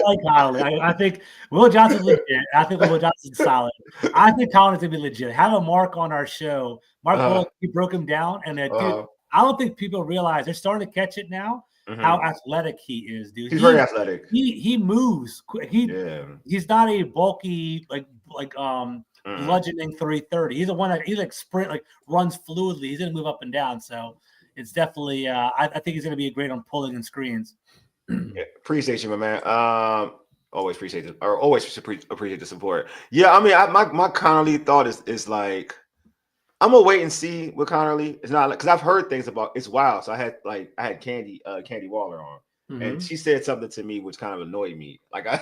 like Connerly. I think Will Johnson's legit. I think Will Johnson's solid. I think Connerly's gonna be legit. Have a Mark on our show. Mark, he broke him down, and dude, I don't think people realize they're starting to catch it now. How athletic he is, dude. He's very athletic. He moves. He's not a bulky bludgeoning 330. He's the one that he like sprint, like runs fluidly. He's gonna move up and down. So it's definitely I think he's gonna be great on pulling and screens. Appreciate you, my man. Always appreciate it, or always appreciate the support. Yeah, I mean, my Connerly thought is like. I'm gonna wait and see with Connerly. It's not like because I've heard things about it's wild. So I had Candy Waller on, and she said something to me which kind of annoyed me. Like I'm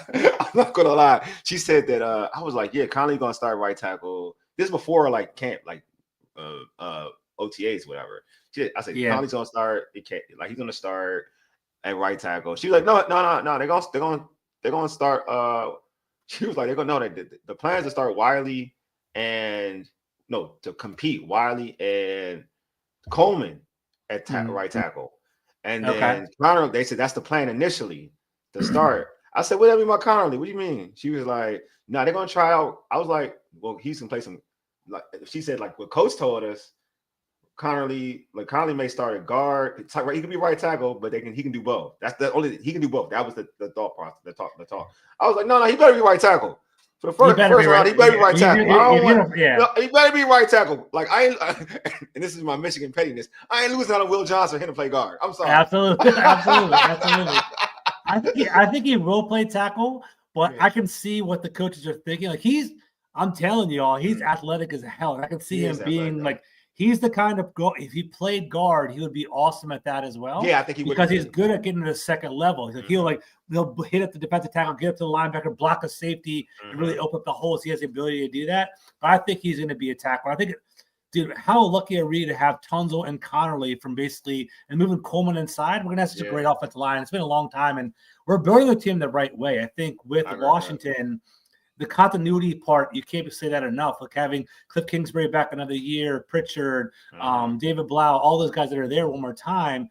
not gonna lie. She said that I was like, yeah, Connerly gonna start right tackle. This is before like camp, like OTAs, whatever. I said Connerly's gonna start. Like he's gonna start at right tackle. She was like, no. They're gonna start. She was like, they're gonna know that the plans to start Wiley and. No, to compete Wiley and Coleman at right tackle. And then Connerly, they said that's the plan initially to start. I said, whatever about Connerly? What do you mean? She was like, no, they're going to try out. I was like, well, he's going to play some. Like she said, like what Coach told us, Connerly may start at guard. He can be right tackle, but he can do both. That's the only he can do both. That was the thought process, the talk. I was like, no, he better be right tackle. For the first round, he better be right tackle. He better be right tackle. Like and this is my Michigan pettiness. I ain't losing out on Will Johnson for him to play guard. I'm sorry. Absolutely. I think he will play tackle, but I can see what the coaches are thinking. Like I'm telling you all, he's athletic as hell. And I can see him being like. He's the kind of if he played guard, he would be awesome at that as well. Yeah, I think he would because he's good at getting to the second level. He's like he'll hit at the defensive tackle, get up to the linebacker, block a safety, and really open up the holes. He has the ability to do that. But I think he's going to be a tackler. I think, dude, how lucky are we to have Tunzel and Connerly from basically and moving Coleman inside? We're going to have such a great offensive line. It's been a long time, and we're building the team the right way. I think with Washington. The continuity part, you can't say that enough. Like having Cliff Kingsbury back another year, Pritchard, David Blau, all those guys that are there one more time,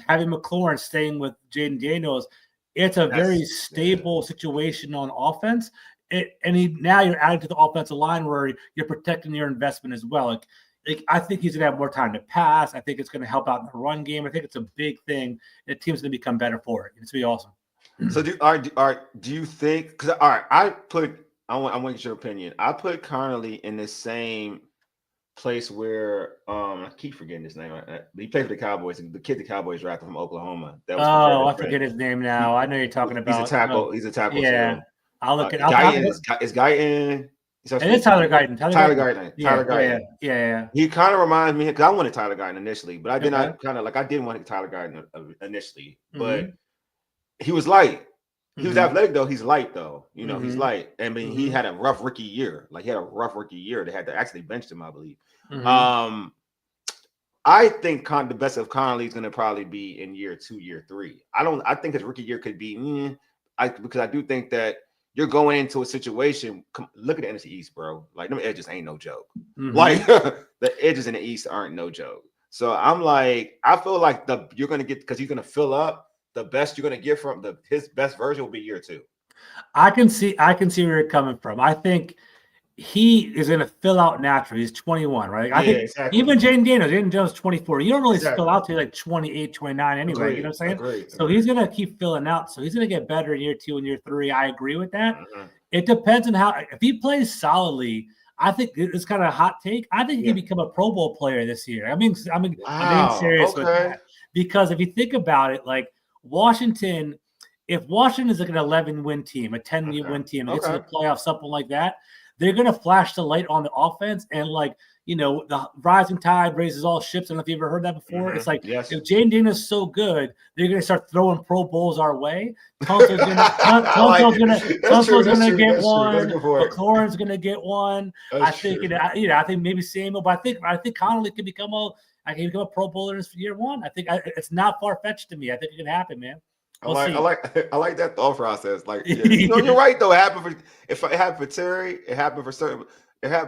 having McLaurin staying with Jaden Daniels, it's a very stable situation on offense. Now you're adding to the offensive line where you're protecting your investment as well. Like I think he's gonna have more time to pass. I think it's gonna help out in the run game. I think it's a big thing. The team's gonna become better for it. It's gonna be awesome. So do you think? Because I want to get your opinion. I put Connerly in the same place where I keep forgetting his name. He played for the Cowboys. The kid the Cowboys drafted from Oklahoma. I forget his name now. I know you're talking about. He's a tackle. He's a tackle. Yeah, I'll look at. Is Guyton? It is Tyler Guyton. Tyler Guyton. Yeah. He kind of reminds me because I wanted Tyler Guyton initially, but I did not I didn't want Tyler Guyton initially, but he was light. He was athletic though. He's light though. He's light. I mean, he had a rough rookie year. Like he had a rough rookie year. They had to actually bench him, I believe. I think the best of Connerly is going to probably be in year 2, year 3. I think his rookie year could be because I do think that you're going into a situation. Look at the NFC East, bro. Like them edges ain't no joke. Like the edges in the East aren't no joke. So I'm like, I feel like you're gonna get because he's gonna fill up. The best you're gonna get from his best version will be year 2. I can see where you're coming from. I think he is going to fill out naturally. He's 21, right? Yeah, I think exactly. even Jaden Daniels 24. You don't really Exactly. fill out to like 28, 29 anyway. Agreed. You know what I'm saying? Agreed. So he's going to keep filling out. So he's going to get better in year 2 and year 3. I agree with that. Mm-hmm. It depends on if he plays solidly. I think it's kind of a hot take. I think he can become a Pro Bowl player this year. I'm being serious with that. Because if you think about it, like Washington, if Washington is like an 11-win team, a 10-win team, and gets to the playoffs, something like that, they're going to flash the light on the offense. And like, the rising tide raises all ships. I don't know if you ever heard that before. Mm-hmm. It's like, if Jaden Daniels is so good, they're going to start throwing Pro Bowls our way. Tunsil's going to get one. McLaurin's going to get one. I think maybe Samuel, but I think Connolly can become a Pro Bowler in year 1. I think it's not far-fetched to me. I think it can happen, man. I like that thought process. Like, you're right though. It happened for Terry, it happened for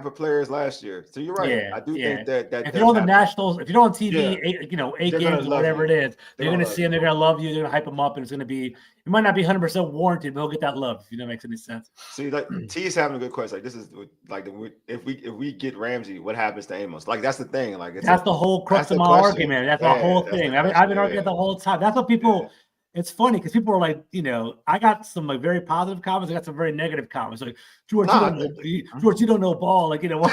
players last year. So you're right. Yeah, I do think that if you're on the Nationals, if you're on TV, 8 games or whatever it is, they're going to see him. They're going to love you. They're going to hype him up, and it's going to be. It might not be 100% warranted, but he'll get that love. If that makes any sense. See, like T's having a good question. Like this is like if we get Ramsey, what happens to Amos? Like that's the thing. Like that's the whole crux of my argument. That's the whole thing. I've been arguing the whole time. That's what people. Yeah. It's funny because people are like, I got some like very positive comments. I got some very negative comments. Like, George, you don't know ball. Like, they're going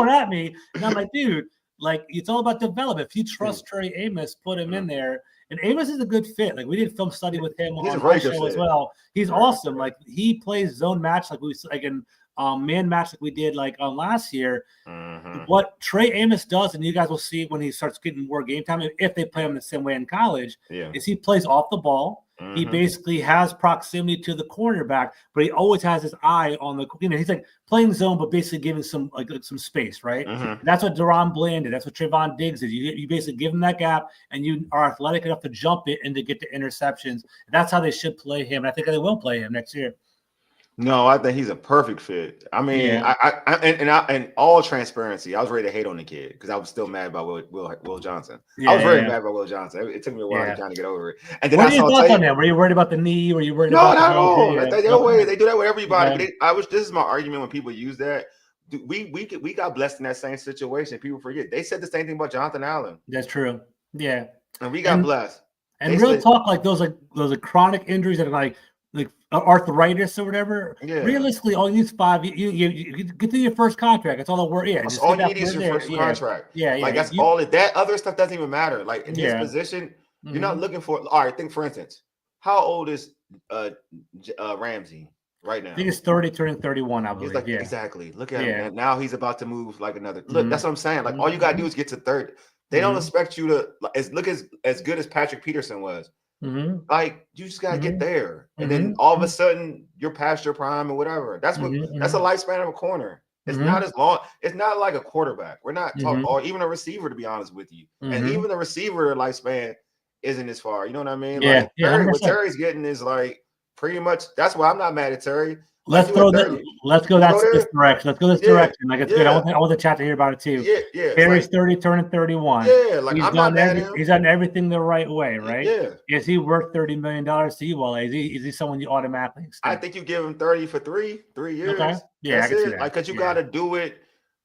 at me. And I'm like, dude, like, it's all about development. If you trust Trey Amos, put him in there. And Amos is a good fit. Like, we did film study with him on my show as well. He's awesome. Like, he plays zone match in man match like we did last year. What Trey Amos does, and you guys will see when he starts getting more game time, if they play him the same way in college, is he plays off the ball. He basically has proximity to the cornerback, but he always has his eye on the. He's like playing zone, but basically giving some some space, right? That's what Deron Bland did. That's what Trayvon Diggs is. You basically give him that gap, and you are athletic enough to jump it and to get the interceptions. That's how they should play him. And I think they will play him next year. No, I think he's a perfect fit. I mean, and all transparency, I was ready to hate on the kid because I was still mad about Will Johnson. I was very mad about Will Johnson. It took me a while to kind of get over it. And then what are your thoughts on that? Were you worried about the knee? Were you worried about not at all? They do that with everybody. Yeah. But this is my argument when people use that. We got blessed in that same situation. People forget. They said the same thing about Jonathan Allen. That's true. Yeah. And we got blessed. And real talk, like those chronic injuries that are like arthritis or whatever. Yeah. Realistically, all you need is 5. You get to your first contract. That's all the work. Yeah, all you need is your first contract. Yeah. Like that's all. That other stuff doesn't even matter. Like in his position, you're not looking for. All right, think for instance, how old is Ramsey right now? I think he's 30, turning 31. I believe. Exactly. Look at him. And now he's about to move like another. Look, that's what I'm saying. Like all you gotta do is get to 30. They don't expect you to look as good as Patrick Peterson was. Like you just gotta get there, and then all of a sudden you're past your prime or whatever. That's what that's a lifespan of a corner. It's not as long. It's not like a quarterback. We're not talking, or even a receiver, to be honest with you. And even the receiver lifespan isn't as far. You know what I mean? Yeah. What Terry's getting is like pretty much. That's why I'm not mad at Terry. Let's go this direction. Let's go this direction. Like it's good. I want the chat to hear about it too. Yeah. Terry's 30, turning 31. Yeah, like he's done everything the right way, right? Yeah. Is he worth $30 million to you, Wole? Is he someone you automatically extend? I think you give him 30 for 3 years. Okay. Yeah, I can see that. Like, cause you gotta do it.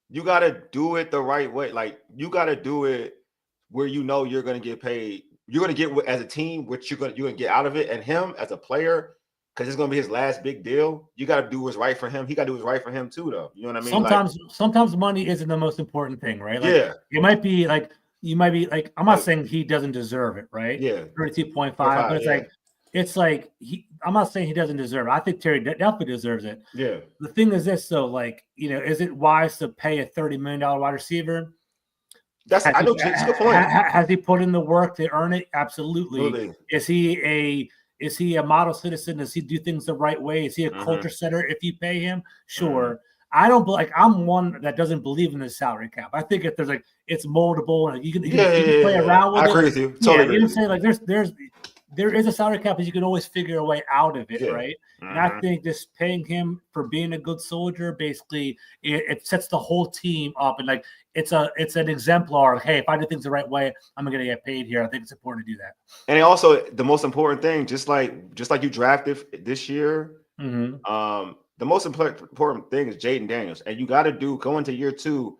You gotta do it the right way. Like you gotta do it where you're gonna get paid. You're gonna get as a team what you're gonna get out of it, and him as a player. Because it's gonna be his last big deal. You got to do what's right for him. He got to do what's right for him too, though. You know what I mean? Sometimes money isn't the most important thing, right? Like, it might be like you might be like. I'm not saying he doesn't deserve it, right? Yeah, 32.5. But it's like I'm not saying he doesn't deserve it. I think Terry definitely deserves it. Yeah. The thing is this, though, like is it wise to pay a $30 million wide receiver? That's a good point. Has he put in the work to earn it? Absolutely. Is he a model citizen? Does he do things the right way? Is he a culture setter if you pay him? Sure. I don't I'm one that doesn't believe in the salary cap. I think if there's it's moldable and you can play around with it. I agree with you. Totally. You know what I'm saying? Like there's there is a salary cap, but you can always figure a way out of it, Yeah. right? And I think just paying him for being a good soldier, basically, it sets the whole team up, and like it's an exemplar. Hey, if I do things the right way, I'm gonna get paid here. I think it's important to do that. And also, the most important thing, just like you drafted this year, the most important thing is Jaden Daniels, and you got to go into year 2.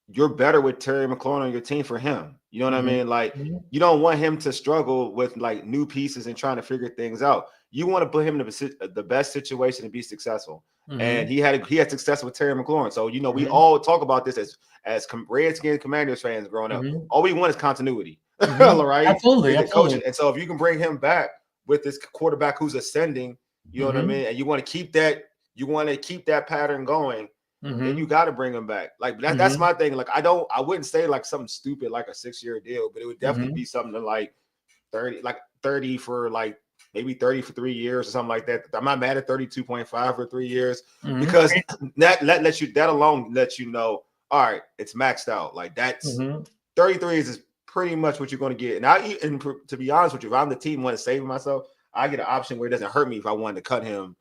You're better with Terry McLaurin on your team for him. You know what I mean? Like, you don't want him to struggle with like new pieces and trying to figure things out. You want to put him in the best situation to be successful. And he had success with Terry McLaurin. So, you know, we all talk about this as Redskins Commanders fans growing up. All we want is continuity, right? Absolutely. And so if you can bring him back with this quarterback who's ascending, you know what I mean? And you want to keep that pattern going. Then you got to bring him back. Like that's my thing. Like I wouldn't say like something stupid like a 6-year deal, but it would definitely be something like 30 for like maybe 30 for 3 years or something like that. I'm not mad at 32.5 for 3 years because that alone lets you know, all right, it's maxed out. Like that's 33 is pretty much what you're going to get. And to be honest with you, if I'm the team want to save myself, I get an option where it doesn't hurt me if I wanted to cut him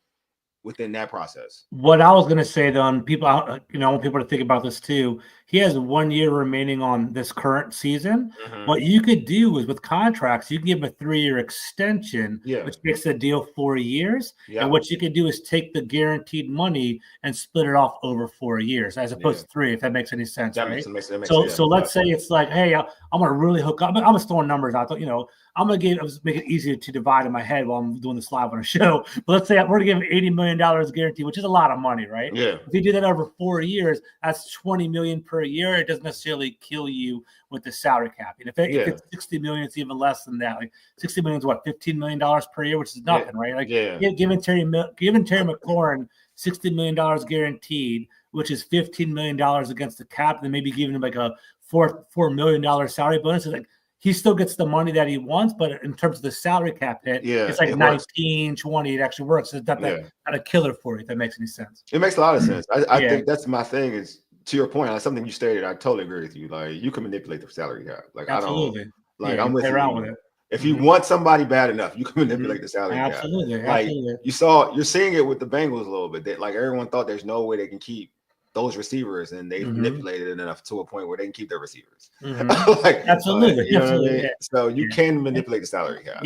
within that process. What I was going to say, though, and people, I want people to think about this too. He has 1 year remaining on this current season. What you could do is with contracts, you can give him a 3-year extension, which makes the deal 4 years. And what you could do is take the guaranteed money and split it off over 4 years, as opposed to 3, if that makes any sense. That right? makes sense. So let's say it's like, hey, I'm going to really hook up. I'm just throwing numbers out. I'm going to make it easier to divide in my head while I'm doing this live on a show. But let's say we're going to give him $80 million guarantee, which is a lot of money, right? Yeah. If you do that over 4 years, that's $20 million per year. It doesn't necessarily kill you with the salary cap. And if it's $60 million, it's even less than that. Like $60 million is what, $15 million per year, which is nothing, right? Like giving Terry McLaurin $60 million guaranteed, which is $15 million against the cap, and maybe giving him like a $4 million salary bonus. It's like he still gets the money that he wants, but in terms of the salary cap hit, it's like 19, 20. It actually works. It's not a killer for you, if that makes any sense. It makes a lot of sense. I think that's my thing is, to your point, like something you stated, I totally agree with you. Like you can manipulate the salary cap. Like absolutely. I'm with you. With it. If you want somebody bad enough, you can manipulate the salary cap. Absolutely. Like you're seeing it with the Bengals a little bit. That like everyone thought there's no way they can keep those receivers, and they've manipulated it enough to a point where they can keep their receivers. Absolutely. You know what I mean? So you can manipulate the salary cap.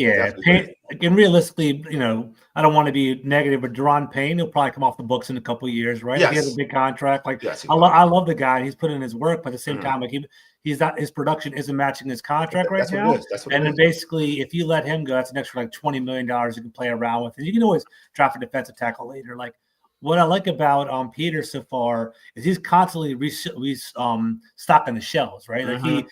And realistically, I don't want to be negative, but Deron Payne, he'll probably come off the books in a couple of years, right? Yes. He has a big contract. Like I love the guy. He's putting in his work, but at the same time, like he's not, his production isn't matching his contract right now. And then basically, if you let him go, that's an extra like $20 million you can play around with, and you can always draft a defensive tackle later. Like what I like about Peter so far is he's constantly stocking the shelves, right? Like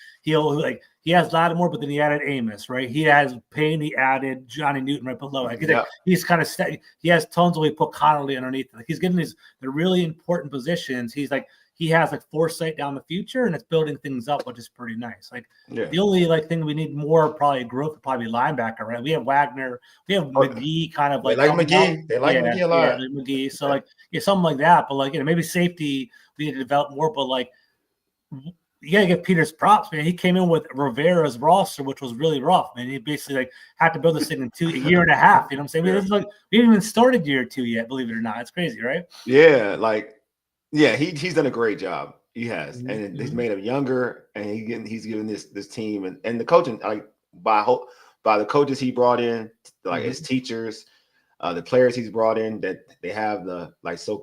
he has Lattimore, but then he added Amos, right? He has Payne, he added Johnny Newton right below. Like he's kind of he has tons where he put Connolly underneath. Like he's getting the really important positions. He's like he has like foresight down the future, and it's building things up, which is pretty nice. Like the only thing we need more probably growth would probably be linebacker, right? We have Wagner, we have McGee, kind of like they like McGee. They like McGee a lot. Yeah, like McGee. So like something like that. But like maybe safety we need to develop more. But like you gotta give Peters props, man. He came in with Rivera's roster, which was really rough, man. He basically like had to build this thing in a year and a half. You know what I'm saying? Yeah. This is like we haven't even started year 2 yet, believe it or not. It's crazy, right? Yeah, he's done a great job. He has, and he's made him younger, and he's given this team and the coaching by the coaches he brought in, his teachers, the players he's brought in, that they have the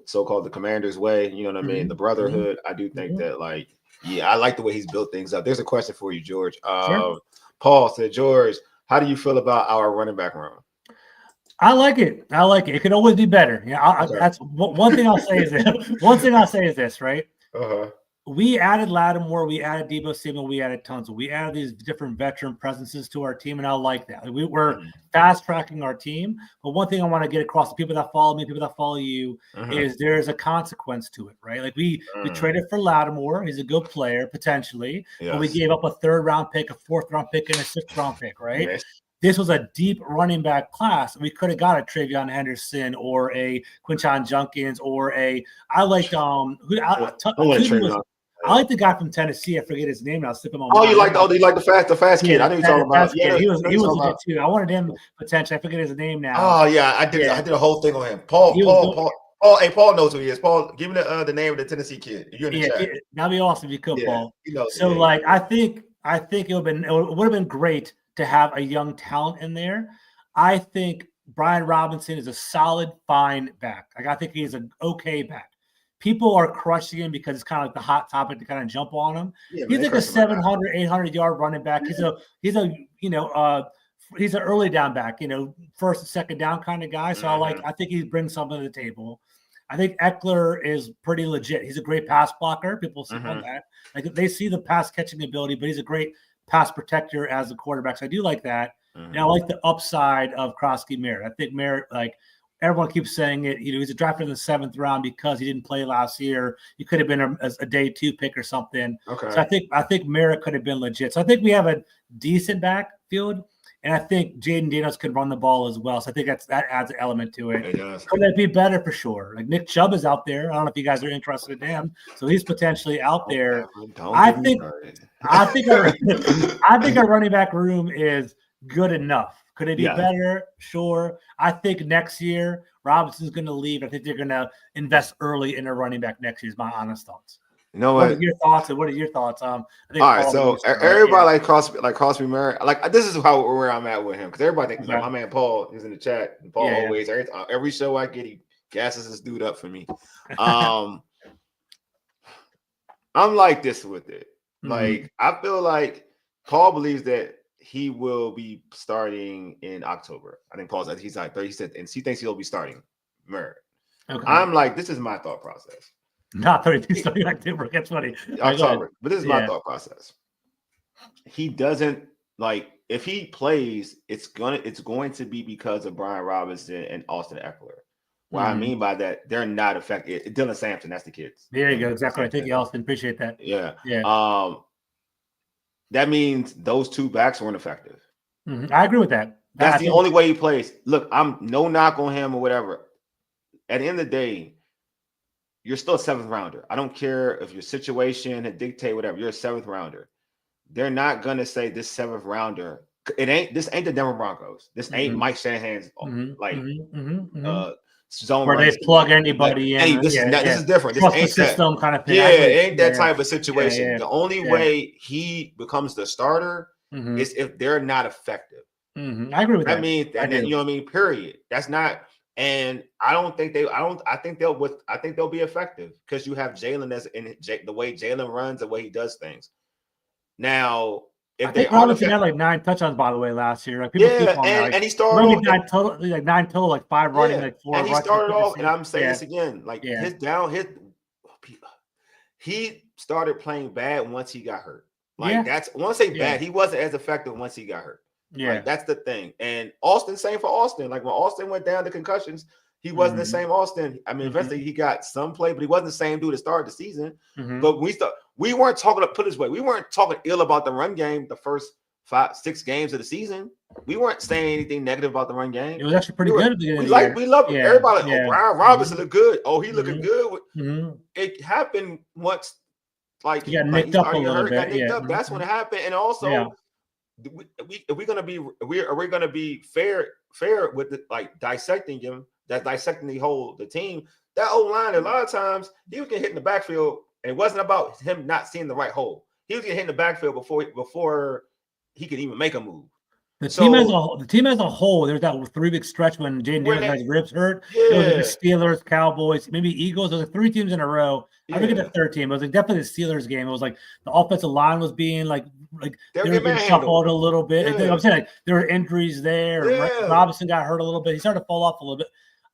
so-called the Commander's way. You know what I mean? The brotherhood. I do think that I like the way he's built things up. There's a question for you, George. Sure. Paul said, George, how do you feel about our running back room? I like it. It could always be better. That's one thing I'll say is this. One thing I'll say is this, right? We added Lattimore, we added Debo Samuel, we added Tunsil. We added these different veteran presences to our team, and I like that. We're fast tracking our team. But one thing I want to get across to people that follow me, people that follow you, is there's a consequence to it, right? Like we traded for Lattimore. He's a good player potentially, but we gave up a 3rd round pick, a 4th round pick, and a 6th round pick, right? Yes. This was a deep running back class. We could have got a Travion Henderson or a Quinton Junkins or I liked I like the guy from Tennessee. I forget his name now. I'll slip him on. Oh, you like the fast kid? I know you're talking about. Yeah, he was legit too. I wanted him potentially. I forget his name now. Oh yeah, I did a whole thing on him. Paul. Hey, Paul knows who he is. Paul, give me the name of the Tennessee kid. You're in the chat. That'd be awesome if you could, Paul. So I think it would have been great to have a young talent in there. I think Brian Robinson is a solid, fine back. Like, I think he's an okay back. People are crushing him because it's kind of like the hot topic to kind of jump on him. Yeah, he's like a 700, 800-yard running back. Yeah. He's an early down back, first and second down kind of guy. So I think he brings something to the table. I think Eckler is pretty legit. He's a great pass blocker. People see on that. Like, they see the pass catching ability, but he's a great pass protector as a quarterback. So I do like that. And I like the upside of Krosky Merritt. I think Merritt, like, everyone keeps saying it, he's drafted in the 7th round because he didn't play last year. He could have been a day 2 pick or something. Okay. So I think Merritt could have been legit. So I think we have a decent backfield, and I think Jaden Daniels could run the ball as well. So I think that adds an element to it. It does. Could that be better for sure? Like, Nick Chubb is out there. I don't know if you guys are interested in him. So he's potentially out there. I think our running back room is good enough. Could it be better? Sure. I think next year Robinson's going to leave. I think they're going to invest early in a running back next year. Is my honest thoughts. You know what? What are your thoughts? And what are your thoughts? I think all right. So everybody like Crosby Merritt. Like, this is where I'm at with him, because everybody thinks my man Paul is in the chat. And Paul always every show I get, he gasses this dude up for me. I'm like this with it. Like, I feel like Paul believes that he will be starting in October. I think Paul said he's like 30. He said, and he thinks he'll be starting Merritt. Okay. I'm like, this is my thought process. Not 32 starting October. That's funny. October, but this is my thought process. He doesn't, like, if he plays, it's going to be because of Brian Robinson and Austin Eckler. What I mean by that, they're not affected. Dylan Sampson, that's the kids. There you go. Exactly. Thank you, Austin. Appreciate that. Yeah. Yeah. That means those two backs weren't effective. I agree with that. That's the only way he plays. Look, I'm no knock on him or whatever. At the end of the day, you're still a 7th rounder. I don't care if your situation had dictate whatever. You're a 7th rounder. They're not gonna say this 7th rounder. This ain't the Denver Broncos. This ain't Mike Shanahan's zone where they plug anybody in. This is different. This ain't system kind of thing. Yeah, it ain't that type of situation. Yeah. The only way he becomes the starter is if they're not effective. I agree with that. That means that, you know what I mean? Period. That's not. And I think they'll be effective because you have Jalen the way Jalen runs, the way he does things. Now, if they Robinson had like 9 touchdowns, by the way, last year. Like, and he started off 9 total, like 5 running, like 4. And he started off, and I'm saying this again, like he started playing bad once he got hurt. Like, that's once they bad, he wasn't as effective once he got hurt. Yeah, like, that's the thing. And Austin, same for Austin. Like, when Austin went down to concussions, he wasn't the same Austin. I mean, eventually he got some play, but he wasn't the same dude that started the season. But we weren't talking, put it this way, we weren't talking ill about the run game the first 5-6 games of the season. We weren't saying anything negative about the run game. It was actually pretty good. We loved it. Everybody, Brian Robinson looked good. Oh, he looking good. It happened once, like, he got nicked up a little bit. That's when it happened. And also, are we gonna be fair with the, like, dissecting him? That's dissecting the team. That old line, a lot of times he was getting hit in the backfield, and it wasn't about him not seeing the right hole. He was getting hit in the backfield before he could even make a move. The team as a whole, there's that 3-week stretch when Jaden Daniels had his ribs hurt. It was like the Steelers, Cowboys, maybe Eagles. There was like 3 teams in a row. I think the 3rd team. It was like definitely the Steelers game. It was like the offensive line was being like they were getting shuffled a little bit. I'm saying, like, there were injuries there. Robinson got hurt a little bit. He started to fall off a little bit.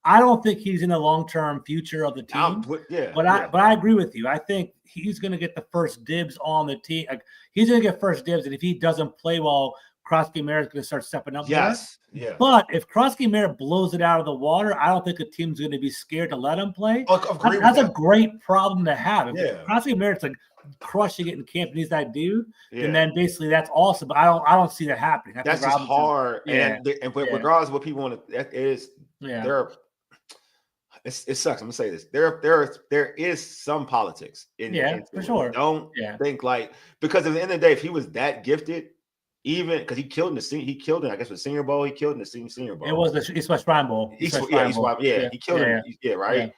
I don't think he's in the long-term future of the team. But I agree with you. I think he's going to get the first dibs on the team. Like, he's going to get first dibs, and if he doesn't play well, Krosky Merritt's going to start stepping up. Yes. Yeah. But if Krosky Merritt blows it out of the water, I don't think the team's going to be scared to let him play. That's a great problem to have. If Krosky Merritt's like crushing it in camp and he's that dude, and then basically that's awesome. But I don't see that happening. That's just hard. And regardless of what people want to, it sucks. I'm gonna say this. There is some politics in for sure. Don't think like, because at the end of the day, if he was that gifted, even because he killed in I guess with Senior Bowl, he killed in the Senior Bowl. It was the East West Shrine Bowl. He killed him. Yeah, right. Yeah.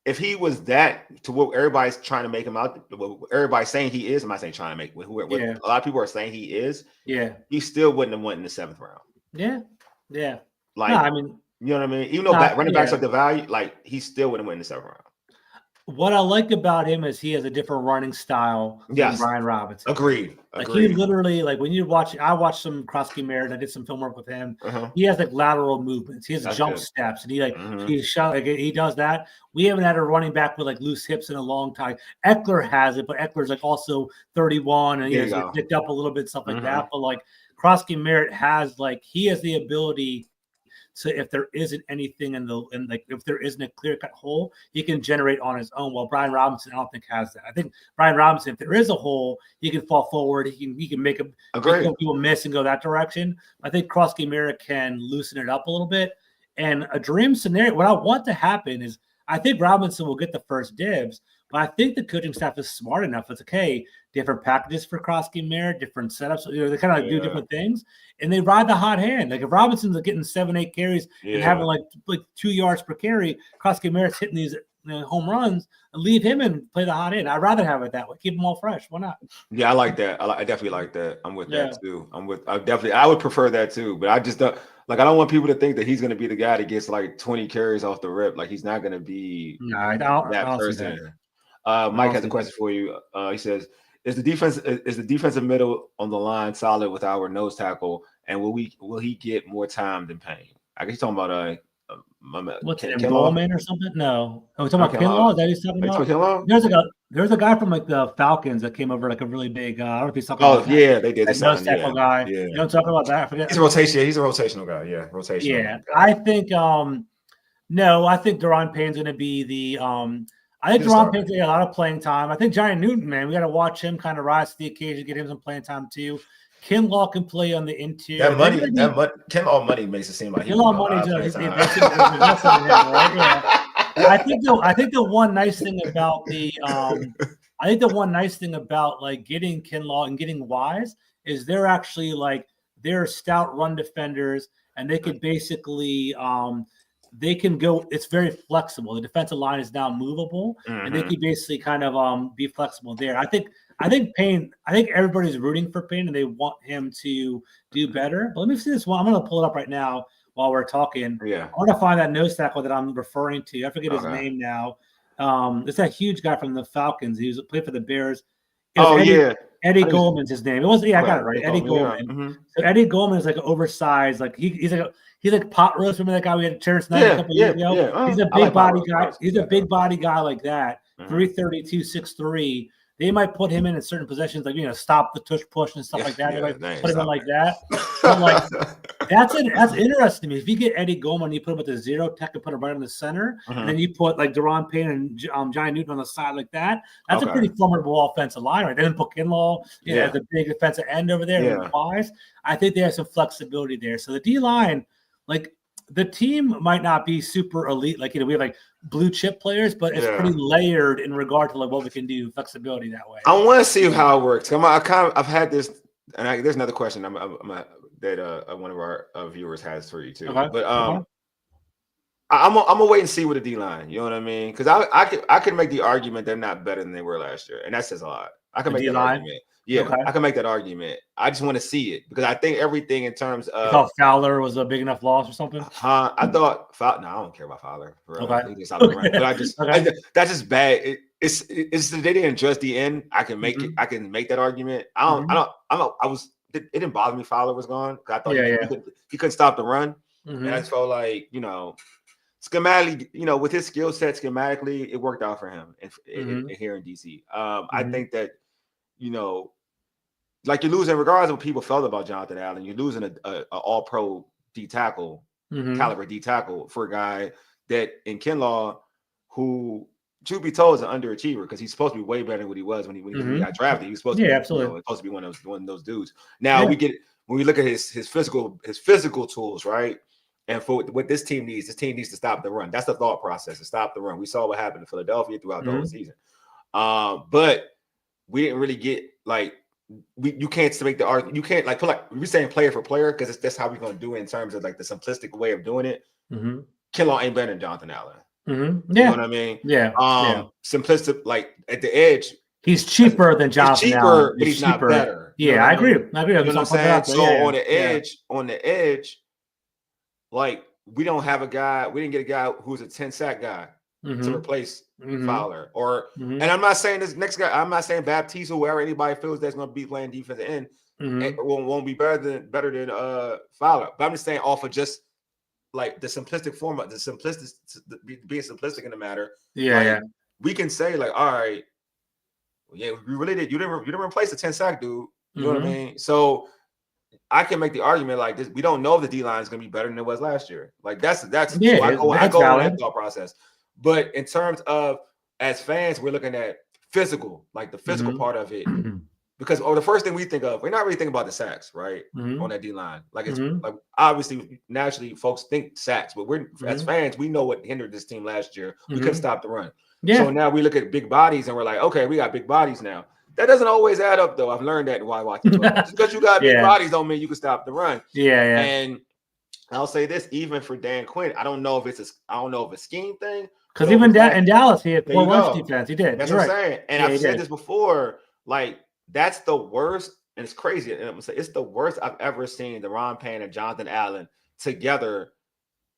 If he was that to what everybody's trying to make him out, what everybody's saying he is, I'm not saying trying to make what a lot of people are saying he is. Yeah, he still wouldn't have went in the 7th round. Yeah. Like, no, I mean, you know what I mean? Even though running backs are the value, like he still wouldn't win in the 7th round. What I like about him is he has a different running style than Brian Robinson. Agreed. Like he literally, like when you watch, I watched some cross scheme marriage. I did some film work with him. He has like lateral movements. He has jump steps, and he shot like he does that. We haven't had a running back with like loose hips in a long time. Eckler has it, but Eckler's like also 31, and he has like, picked up a little bit, stuff like that. But like cross scheme Merritt has he has the ability. So if there isn't anything if there isn't a clear-cut hole, he can generate on his own. While Brian Robinson, I don't think has that. I think Brian Robinson, if there is a hole, he can fall forward. He can make people miss and go that direction. I think Cross Game Era can loosen it up a little bit. And a dream scenario, what I want to happen is I think Robinson will get the first dibs, but I think the coaching staff is smart enough. It's okay, different packages for cross game merit, different setups. They kind of do different things, and they ride the hot hand. Like if Robinson's getting 7-8 carries and having like 2 yards per carry, cross game merit's hitting these home runs, leave him and play the hot hand. I'd rather have it that way. Keep them all fresh. Why not? Yeah, I like that. I definitely like that. I'm with that too. I would prefer that too, but I just don't. Like, I don't want people to think that he's going to be the guy that gets like 20 carries off the rip. Like, he's not going to be that person. Mike has a question for you. He says, is the defensive middle on the line solid with our nose tackle, and will he get more time than Payne? I guess he's talking about what's it, Bowman or something? No. Are we talking about Kinlaw? Is that he's talking about? There's a guy from like the Falcons that came over like a really big. I don't know if he's talking about. Oh yeah, they did. That nose tackle guy. Yeah. You know, talking about that. I forget. He's a rotational guy. Yeah, rotational. Yeah, I think. No, I think Deron Payne's going to be the. I think Deron Payne's going to get a lot of playing time. I think Giant Newton, man, we got to watch him kind of rise to the occasion, get him some playing time too. Kinlaw can play on the interior. Kinlaw money makes it seem like Kinlaw money is right? Yeah. I think the one nice thing about like getting Kinlaw and getting Wise is they're actually like they're stout run defenders, and they can basically they can go. It's very flexible. The defensive line is now movable, and they can basically kind of be flexible there. I think Payne. I think everybody's rooting for Payne, and they want him to do better. But let me see this one. I'm going to pull it up right now while we're talking. Yeah, I want to find that nose tackle that I'm referring to. I forget his name now. It's that huge guy from the Falcons. He played for the Bears. Eddie Goldman's his name. It was I got it right. Eddie Goldman. Yeah. So Eddie Goldman is like an oversized, like he's like pot roast. Remember that guy we had Terrence Knight a couple years ago? Yeah. He's a big body guy. He's a big body guy like that. 332, 6'3". They might put him in certain positions, like stop the tush push and stuff like that. They might put him in like that. But like that's interesting to me. If you get Eddie Goldman, you put him at the zero tech and put him right in the center, and then you put like Deron Payne and Giant Newton on the side like that. That's a pretty formidable offensive line, right? They didn't put Kinlaw, as a big defensive end over there. Yeah. Wise, I think they have some flexibility there. So the D line, like the team might not be super elite, like we have like blue chip players, but it's pretty layered in regard to like what we can do, flexibility that way. I want to see how it works. I've had this, and there's another question that one of our viewers has for you too. Okay. But I'm gonna wait and see with the D line. You know what I mean? Because I could make the argument they're not better than they were last year, and that says a lot. I can make that argument. Yeah, okay. I can make that argument. I just want to see it because I think everything in terms of. You thought Fowler was a big enough loss or something? I thought Fowler. No, I don't care about Fowler. Okay. But that's just bad. It's they didn't address the end. I can make it. I can make that argument. It didn't bother me. Fowler was gone because I thought he couldn't stop the run, and I just felt like schematically, with his skill set, schematically, it worked out for him here in DC. I think that. Like you're losing, regardless of what people felt about Jonathan Allen, you're losing a all-pro D tackle, caliber D tackle for a guy that in Kinlaw, who, truth be told, is an underachiever because he's supposed to be way better than what he was when he got drafted. He was supposed to be, absolutely. Supposed to be one of those dudes. Now when we look at his physical tools, right? And for what this team needs to stop the run. That's the thought process, to stop the run. We saw what happened in Philadelphia throughout the whole season. But we didn't really get like you can't make the argument. You can't like put like we're saying player for player because that's how we're gonna do it in terms of like the simplistic way of doing it. Kinlaw ain't better than Jonathan Allen. Yeah. You know what I mean? Yeah. Simplistic, like at the edge. He's cheaper than Jonathan Allen. But he's not better. Yeah, you know I agree. I agree. You know what I'm saying? So on the edge, like we don't have a guy. We didn't get a guy who's a 10 sack guy to replace Fowler. Or and I'm not saying this next guy. I'm not saying Baptiste or whoever anybody feels that's going to be playing defensive end won't be better than Fowler. But I'm just saying off of just like the simplistic format, being simplistic in the matter. Yeah, we can say like, all right, yeah, we really did. You didn't replace the 10 sack dude. You know what I mean? So I can make the argument like this. We don't know if the D line is going to be better than it was last year. Like that's yeah. So I go in that thought process. But in terms of as fans, we're looking at physical, like the physical part of it. Because the first thing we think of, we're not really thinking about the sacks, right? On that D line. Like it's like obviously naturally folks think sacks, but we're as fans, we know what hindered this team last year. We couldn't stop the run. Yeah. So now we look at big bodies and we're like, okay, we got big bodies now. That doesn't always add up though. I've learned that while watching. Just because you got big bodies don't mean you can stop the run. Yeah. And I'll say this, even for Dan Quinn, I don't know if it's a scheme thing. Because even in Dallas, he had 4 rush defense. He did. That's what I'm saying. And I've said this before, like that's the worst, and it's crazy. And I'm gonna say it's the worst I've ever seen Deron Payne and Jonathan Allen together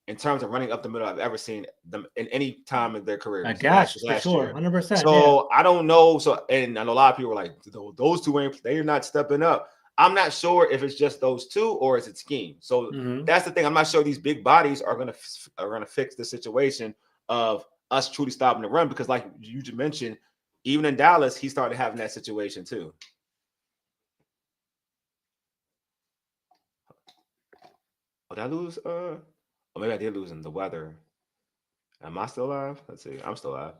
in terms of running up the middle. I've ever seen them in any time of their careers. My gosh, for sure, 100%. So I don't know. So and I know a lot of people were like, those two they're not stepping up. I'm not sure if it's just those two or is it scheme. So that's the thing. I'm not sure these big bodies are gonna fix the situation of us truly stopping the run, because like you just mentioned, even in Dallas, he started having that situation too. Oh, did I lose? Oh, maybe I did lose in the weather. Am I still alive? Let's see. I'm still alive.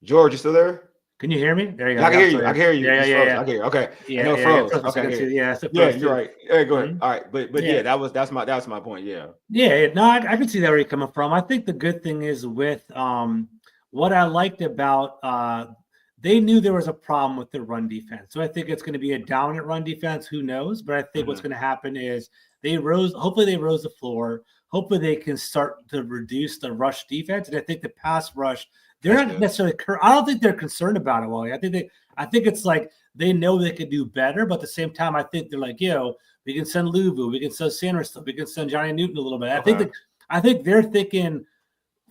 George, you still there? Can you hear me? There you go. I can hear you. I can hear you. Yeah. I can hear you. Okay. Yeah, no froze. Okay. Yeah, you're right. Yeah, go ahead. All right, but yeah, that's my point. Yeah. Yeah. No, I can see that where you're coming from. I think the good thing is with what I liked about they knew there was a problem with the run defense. So I think it's going to be a dominant run defense. Who knows? But I think what's going to happen is hopefully they rose the floor. Hopefully they can start to reduce the rush defense. And I think the pass rush, they're not necessarily I don't think they're concerned about it, Wally. I think it's like they know they could do better, but at the same time, I think they're like, we can send Luvu, we can send Sanderson, we can send Johnny Newton a little bit. I think they're thinking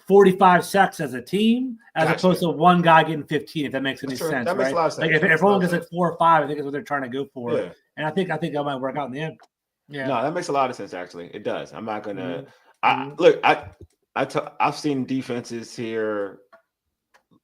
45 sacks as a team, as opposed to one guy getting 15. If that makes any sense, that makes a lot of sense. Like if everyone gets like 4 or 5, I think that's what they're trying to go for. Yeah. And I think that might work out in the end. Yeah. No, that makes a lot of sense. Actually, it does. I'm not gonna. I've seen defenses here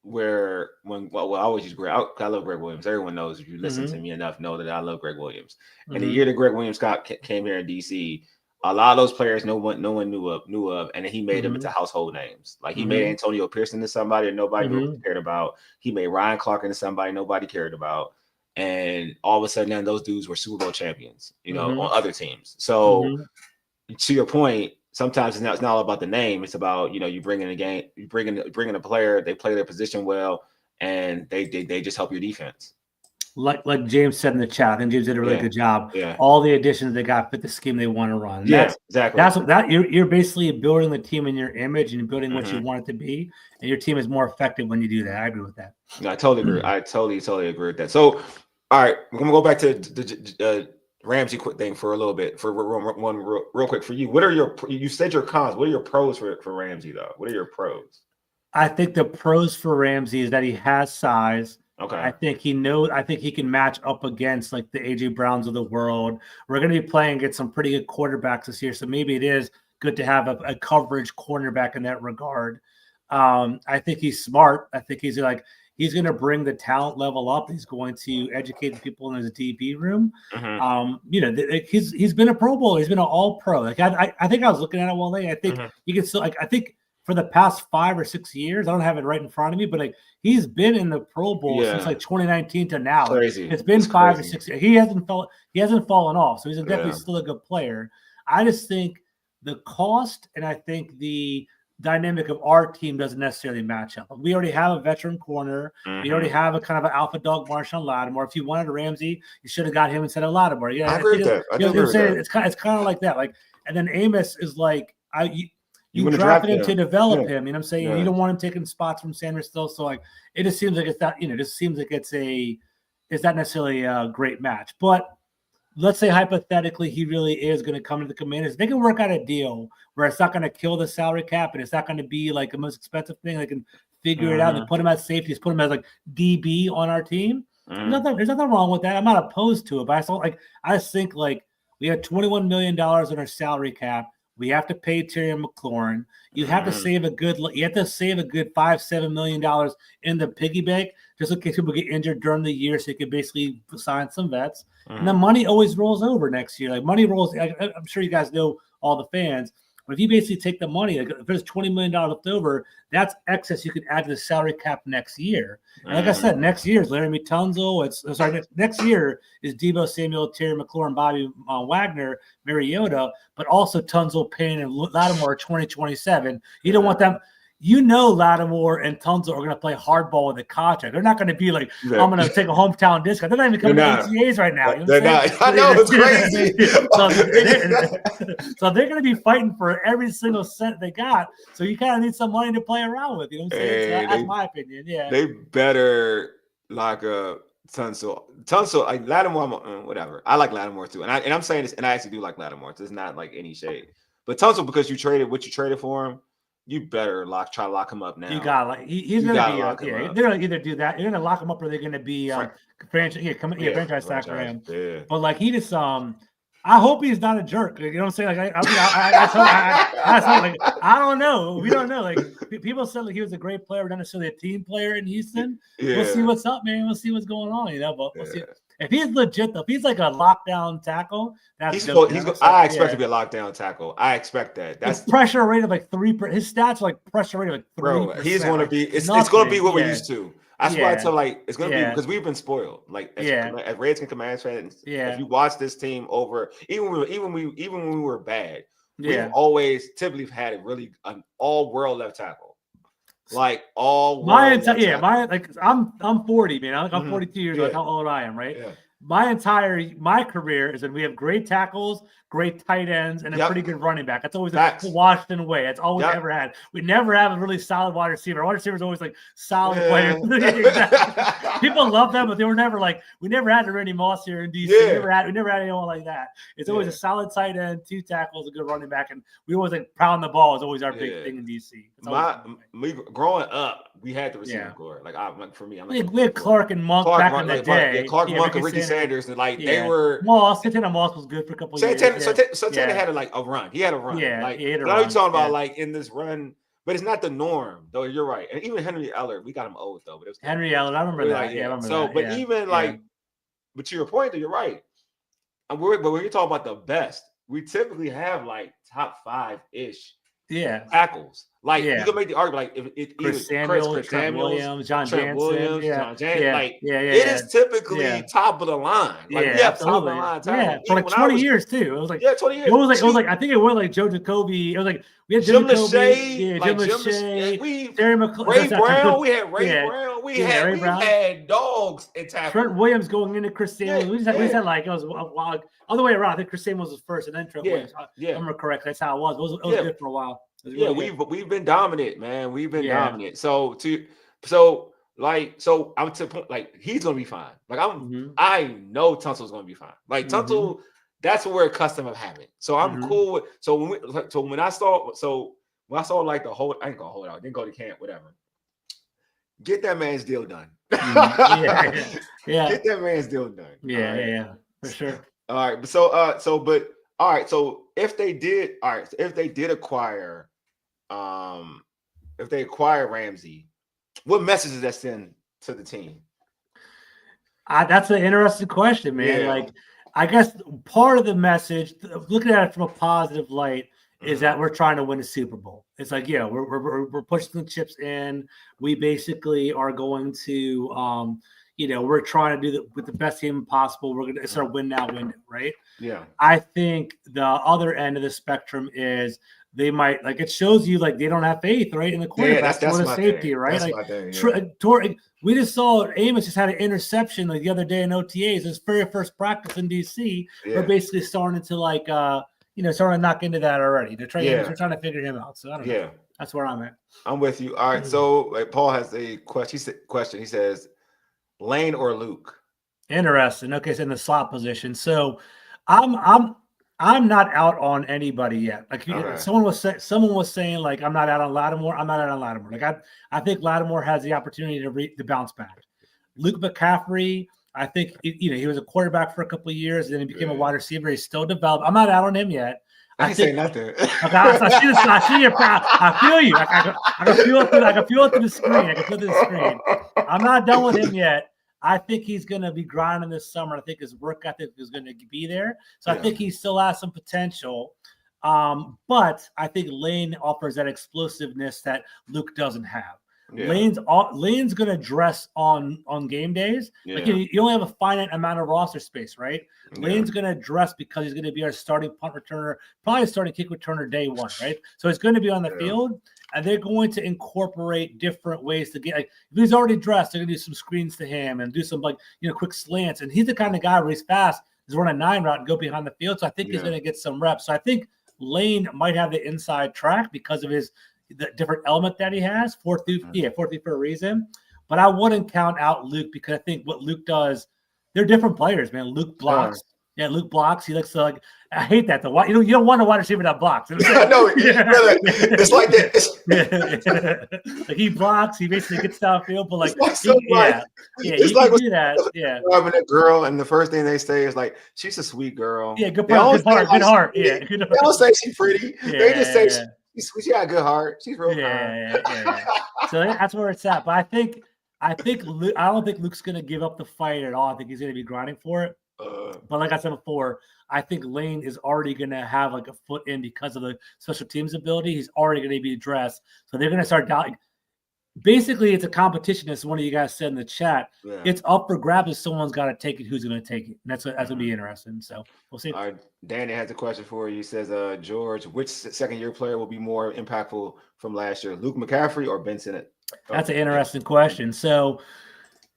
where I always use Greg. I love Greg Williams. Everyone knows, if you listen to me enough, know that I love Greg Williams. And the year that Greg Williams came here in DC, a lot of those players no one knew of, and then he made them into household names. Like he made Antonio Pierce into somebody that nobody cared about. He made Ryan Clark into somebody nobody cared about. And all of a sudden, then those dudes were Super Bowl champions, on other teams. So to your point, sometimes it's not all about the name. It's about, you bring in a game, you bring in a player, they play their position well, and they just help your defense. Like James said in the chat, I think James did a really good job. Yeah. All the additions they got fit the scheme they want to run. Yes, exactly. That's what you're basically building the team in your image and building what you want it to be, and your team is more effective when you do that. I agree with that. No, I totally agree. I totally agree with that. So, all right, we're gonna go back to the Ramsey quick thing for a little bit. For one real quick for you. What are you said your cons? What are your pros for Ramsey though? What are your pros? I think the pros for Ramsey is that he has size. Okay. I think he can match up against like the AJ Browns of the world. We're going to be playing against some pretty good quarterbacks this year, so maybe it is good to have a coverage cornerback in that regard. I think he's smart. I think he's going to bring the talent level up. He's going to educate the people in his DB room. He's been a Pro Bowler. He's been an All-Pro. Like I think I was looking at it Wole. I think you can still I think for the past 5 or 6 years, I don't have it right in front of me, but he's been in the Pro Bowl since 2019 to now. Crazy. It's been 5 or 6 years. He hasn't fallen off, so he's definitely still a good player. I just think the cost and I think the dynamic of our team doesn't necessarily match up. We already have a veteran corner. We already have a kind of an alpha dog, Marshawn Lattimore. If you wanted a Ramsey, you should have got him instead of Lattimore. Yeah, I agree with that. I do agree with that. It's kind of like that. Like, and then Amos is like, you draft drafted him to him. develop him. You know what I'm saying? Yeah. You don't want him taking spots from Sanders still. So like, it just seems like it's not. You know, just seems like it's not necessarily a great match. But let's say hypothetically he really is going to come to the Commanders. They can work out a deal where it's not going to kill the salary cap and it's not going to be like the most expensive thing. They can figure it out. They put him at safety, put him as like DB on our team. There's nothing wrong with that. I'm not opposed to it, but I just think like we have $21 million in our salary cap. We have to pay Terry McLaurin. You have to save a good $5-7 million in the piggy bank just in case people get injured during the year, so you can basically sign some vets. And the money always rolls over next year. Like money rolls. I'm sure you guys know all the fans. But if you basically take the money, like if there's $20 million left over, that's excess you can add to the salary cap next year. And like I said, next year is Laramie Tunzel. Next year is Deebo Samuel, Terry McLaurin, Bobby Wagner, Mariota, but also Tunzel, Payne, and Lattimore 2027. You don't want them. You know Lattimore and Tunzel are going to play hardball with a contract. They're not going to be like, I'm going to take a hometown discount. They're not even coming to ATAs right now. You know they're not. I know, it's crazy. So they're going to be fighting for every single cent they got. So you kind of need some money to play around with. You know what I'm saying? So that's my opinion. Yeah. They better lock up Tunsil, like Lattimore, whatever. I like Lattimore too. And I'm saying this, and I actually do like Lattimore. So it's not like any shade. But Tunsil, because you traded what you traded for him, you better try to lock him up now. You got he's going to be they're going to either do that. You're going to lock him up, or they're going to be franchise tag for him. Yeah. But like he just I hope he's not a jerk. You know what I'm saying? Like I don't know. We don't know. Like people said, like he was a great player, not necessarily a team player in Houston. Yeah. We'll see what's up, man. We'll see what's going on. You know, but we'll see. If he's legit, though, if he's like a lockdown tackle, that's I expect to be a lockdown tackle. I expect that. That's pressure rate of like 3%. His stats are like pressure rate of like 3%. Bro, he's going to be. It's going to be what we're used to. That's why I tell it's going to be because we've been spoiled. Like as Redskins Commanders fans, if you watch this team over, even when we were bad, we've always typically had an all-world left tackle. Like all I'm 40, man. I'm 42 years old. That's how old I am, right? Yeah. My career is that we have great tackles, great tight ends, and a pretty good running back. That's always the Washington way. That's all we've ever had. We never have a really solid wide receiver. Our wide receiver is always like solid players. People love them, but they were never like we never had a Randy Moss here in DC. We never had anyone like that. It's always a solid tight end, 2 tackles, a good running back, and we always like pound the ball is always our big thing in DC. Growing up, we had the receiver core. For me, we had Clark and Monk back in the day. Clark, Monk, and Ricky Sanders, and they were. Santana Moss was good for a couple of years. Santana had a run. He had a run. Yeah, he had a run. I know you're talking about like in this run, but it's not the norm, though. You're right. And even Henry Eller, we got him old though. But it was Henry Eller, I remember that. I remember that. But even but to your point, though, you're right. But when you're talking about the best, we typically have like top 5-ish. Tackles. Like you can make the argument, like if Chris Samuels, Trent Williams, John Jansen. It is typically top of the line. Like top of the line. For like 20 years too. It was like 20 years. It was like I think it was like Joe Jacoby. It was like we had Jim Lachey, Jim Lachey, Terry McLaurin, Ray Brown. We had Ray Brown. We had dogs in tackle. Trent Williams going into Chris Samuels. We just had like it was wild. All the way around. I think Chris Samuels was first, and then Trent Williams. If I remember correct. That's how it was. It was good for a while. Really we've been dominant, man. We've been dominant. So I'm to the point, like he's gonna be fine. Like I know Tunsil's gonna be fine. Like Tunsil, that's what we're accustomed of having. So I'm cool with. So when I saw like the whole, I ain't gonna hold out. Didn't go to camp, whatever. Get that man's deal done. Get that man's deal done. Yeah, for sure. All right, so if they did acquire, if they acquire Ramsey, what message does that send to the team? That's an interesting question, man. Like, I guess part of the message, looking at it from a positive light, is that we're trying to win a Super Bowl. It's like, we're pushing the chips in. We basically are going to, we're trying to do with the best team possible. We're going to start win now, right? Yeah. I think the other end of the spectrum is they might it shows you they don't have faith, right, in the quarterback or the safety, right? That's my thing. We just saw Amos just had an interception the other day in OTAs. His very first practice in DC. We're basically starting to starting to knock into that already. They're trying to figure him out. So I don't know. Yeah, that's where I'm at. I'm with you. All right. So Paul has a question. He says, Lane or Luke? Interesting. Okay, so in the slot position. So I'm not out on anybody yet. Someone was saying I'm not out on Lattimore. I'm not out on Lattimore. I think Lattimore has the opportunity to bounce back. Luke McCaffrey, I think he was a quarterback for a couple of years, and then he became a wide receiver. He's still developed. I'm not out on him yet. I ain't saying nothing. I see your problem. I feel you. I can feel it through the screen. I'm not done with him yet. I think he's going to be grinding this summer. I think his work ethic is going to be there. So I think he still has some potential. But I think Lane offers that explosiveness that Luke doesn't have. Yeah. Lane's going to dress on game days. Yeah. You only have a finite amount of roster space, right? Yeah. Lane's going to dress because he's going to be our starting punt returner, probably starting kick returner day one, right? So he's going to be on the field, and they're going to incorporate different ways to get. If he's already dressed, they're going to do some screens to him and do some quick slants. And he's the kind of guy where he's fast, he's run a 9 route and go behind the field. So I think he's going to get some reps. So I think Lane might have the inside track because of the different element that he has, 4-3 for a reason. But I wouldn't count out Luke because I think what Luke does, they're different players, man. Luke blocks. Yeah, Luke blocks. He likes to I hate that though. You don't want a wide receiver that blocks. I know. It's like that. He blocks. He basically gets downfield, but it's you can do that. Yeah. Having a girl, and the first thing they say is she's a sweet girl. Yeah, good heart. Yeah, they don't say she's pretty. They just say she got a good heart. She's real kind. Yeah. So that's where it's at. But I don't think Luke's going to give up the fight at all. I think he's going to be grinding for it. But like I said before, I think Lane is already going to have a foot in because of the special teams ability. He's already going to be dressed. So they're going to start doubting. Basically, it's a competition, as one of you guys said in the chat. Yeah. It's up for grabs if someone's got to take it. Who's going to take it? And that's going to be interesting. So we'll see. All right, Danny has a question for you. He says, George, which second-year player will be more impactful from last year, Luke McCaffrey or Ben Sinnott? That's an interesting question. So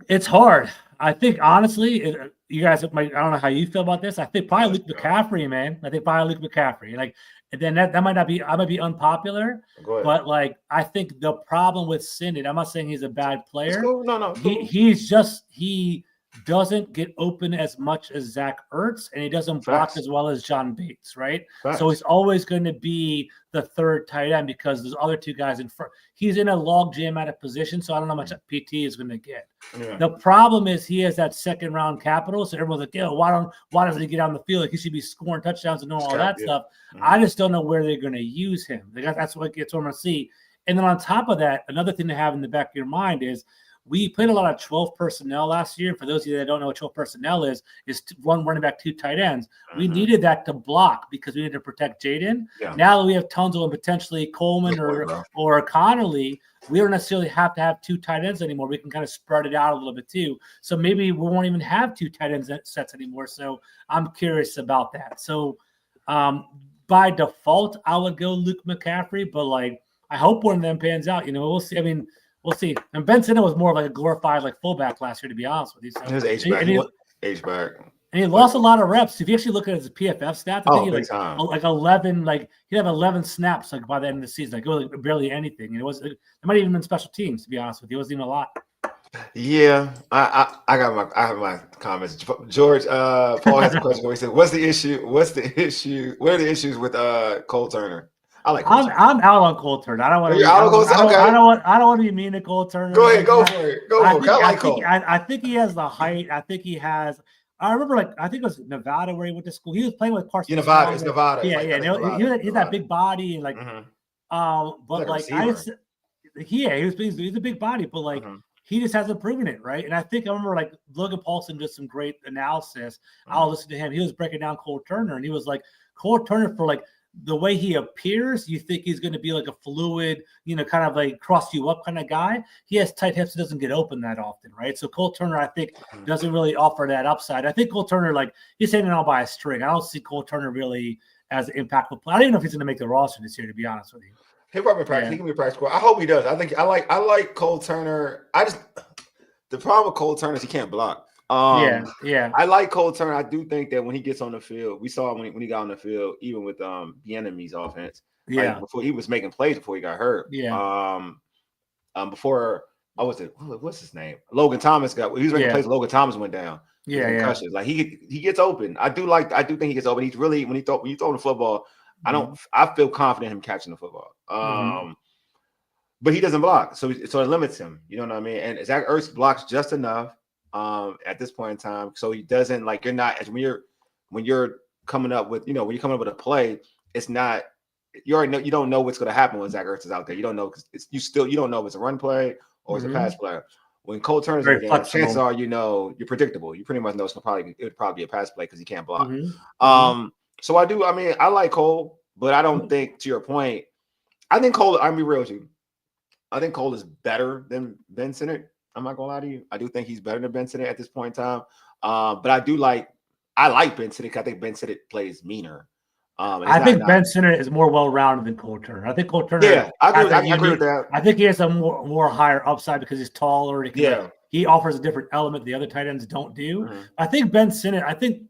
it's hard. I think, honestly, you guys might – I don't know how you feel about this. I think probably Luke McCaffrey, man. I think probably Luke McCaffrey. And then that might not be – I might be unpopular. But, I think the problem with Sinnott – I'm not saying he's a bad player. No. He doesn't get open as much as Zach Ertz, and he doesn't block as well as John Bates, right? So he's always going to be the third tight end because there's other two guys in front. He's in a log jam at a position, so I don't know how much PT is going to get. Yeah. The problem is he has that second round capital, so everyone's like, why doesn't he get on the field? He should be scoring touchdowns and doing all that stuff. Mm-hmm. I just don't know where they're going to use him. That's what I'm going to see. And then on top of that, another thing to have in the back of your mind is we played a lot of 12 personnel last year. For those of you that don't know what 12 personnel is one running back, 2 tight ends. Mm-hmm. We needed that to block because we needed to protect Jaden. Yeah. Now that we have Tunzel and potentially Coleman or Connolly, we don't necessarily have to have 2 tight ends anymore. We can kind of spread it out a little bit too. So maybe we won't even have 2 tight ends sets anymore. So I'm curious about that. So by default, I would go Luke McCaffrey, but I hope one of them pans out. We'll see. I mean, we'll see. And Ben Sinnott was more of a glorified fullback last year, to be honest with you. So, he was H-back. And he lost a lot of reps. If you actually look at his PFF stats, I think he 11, he'd have 11 snaps by the end of the season. It was barely anything. It might even been special teams, to be honest with you. It wasn't even a lot. Yeah, I have my comments. George, Paul has a question where he said, "What's the issue? What are the issues with Cole Turner?" I'm out on Cole Turner. I don't want to. I don't want to be mean to Cole Turner. Go ahead, go for it. I think he has the height. I think he has. I remember, I think it was Nevada where he went to school. He was playing with Carson. Nevada. It's Nevada. Yeah. He's that big body and he's a big body, but he just hasn't proven it, right? And I think I remember Logan Paulson did some great analysis. I'll listen to him. He was breaking down Cole Turner, and he was like, Cole Turner for the way he appears, you think he's going to be like a fluid, kind of like cross you up kind of guy. He has tight hips, doesn't get open that often, right? So Cole Turner, I think, doesn't really offer that upside. I think Cole Turner, like, he's hanging on by a string. I don't see Cole Turner really as an impactful player. I don't even know if he's going to make the roster this year, to be honest with you. He'll probably practice. He can be a practice squad. I hope he does. I like Cole Turner. The problem with Cole Turner is he can't block. I like Cole Turner. I do think that when he gets on the field, we saw when he got on the field, even with the enemy's offense. Yeah. Before he was making plays before he got hurt. Yeah. Before what's his name? Logan Thomas he was making plays. Logan Thomas went down. Yeah. Like he gets open. I do think he gets open. He's really when you throw the football. I feel confident in him catching the football. But he doesn't block, so it limits him. You know what I mean? And Zach Ertz blocks just enough at this point in time, so he doesn't like you're not as when you're coming up with when you're coming up with a play, it's not you already know you don't know what's going to happen when Zach Ertz is out there. You don't know because you don't know if it's a run play or it's a pass player. When Cole Turner's in the game, chances are you're predictable. You pretty much know it would probably be a pass play because he can't block. So I like Cole, but I don't think, to your point, I think Cole, I'll be real with you. I think Cole is better than Ben Sinnott. I'm not gonna lie to you. I do think he's better than Ben Sinnott at this point in time. But I like Ben Sinnott. I think Ben Sinnott plays meaner. I think Ben Sinnott is more well-rounded than Cole Turner. I think Cole Turner. Yeah, I agree with that. I think he has a more higher upside because he's taller. He offers a different element the other tight ends don't do. I think Ben Sinnott. I think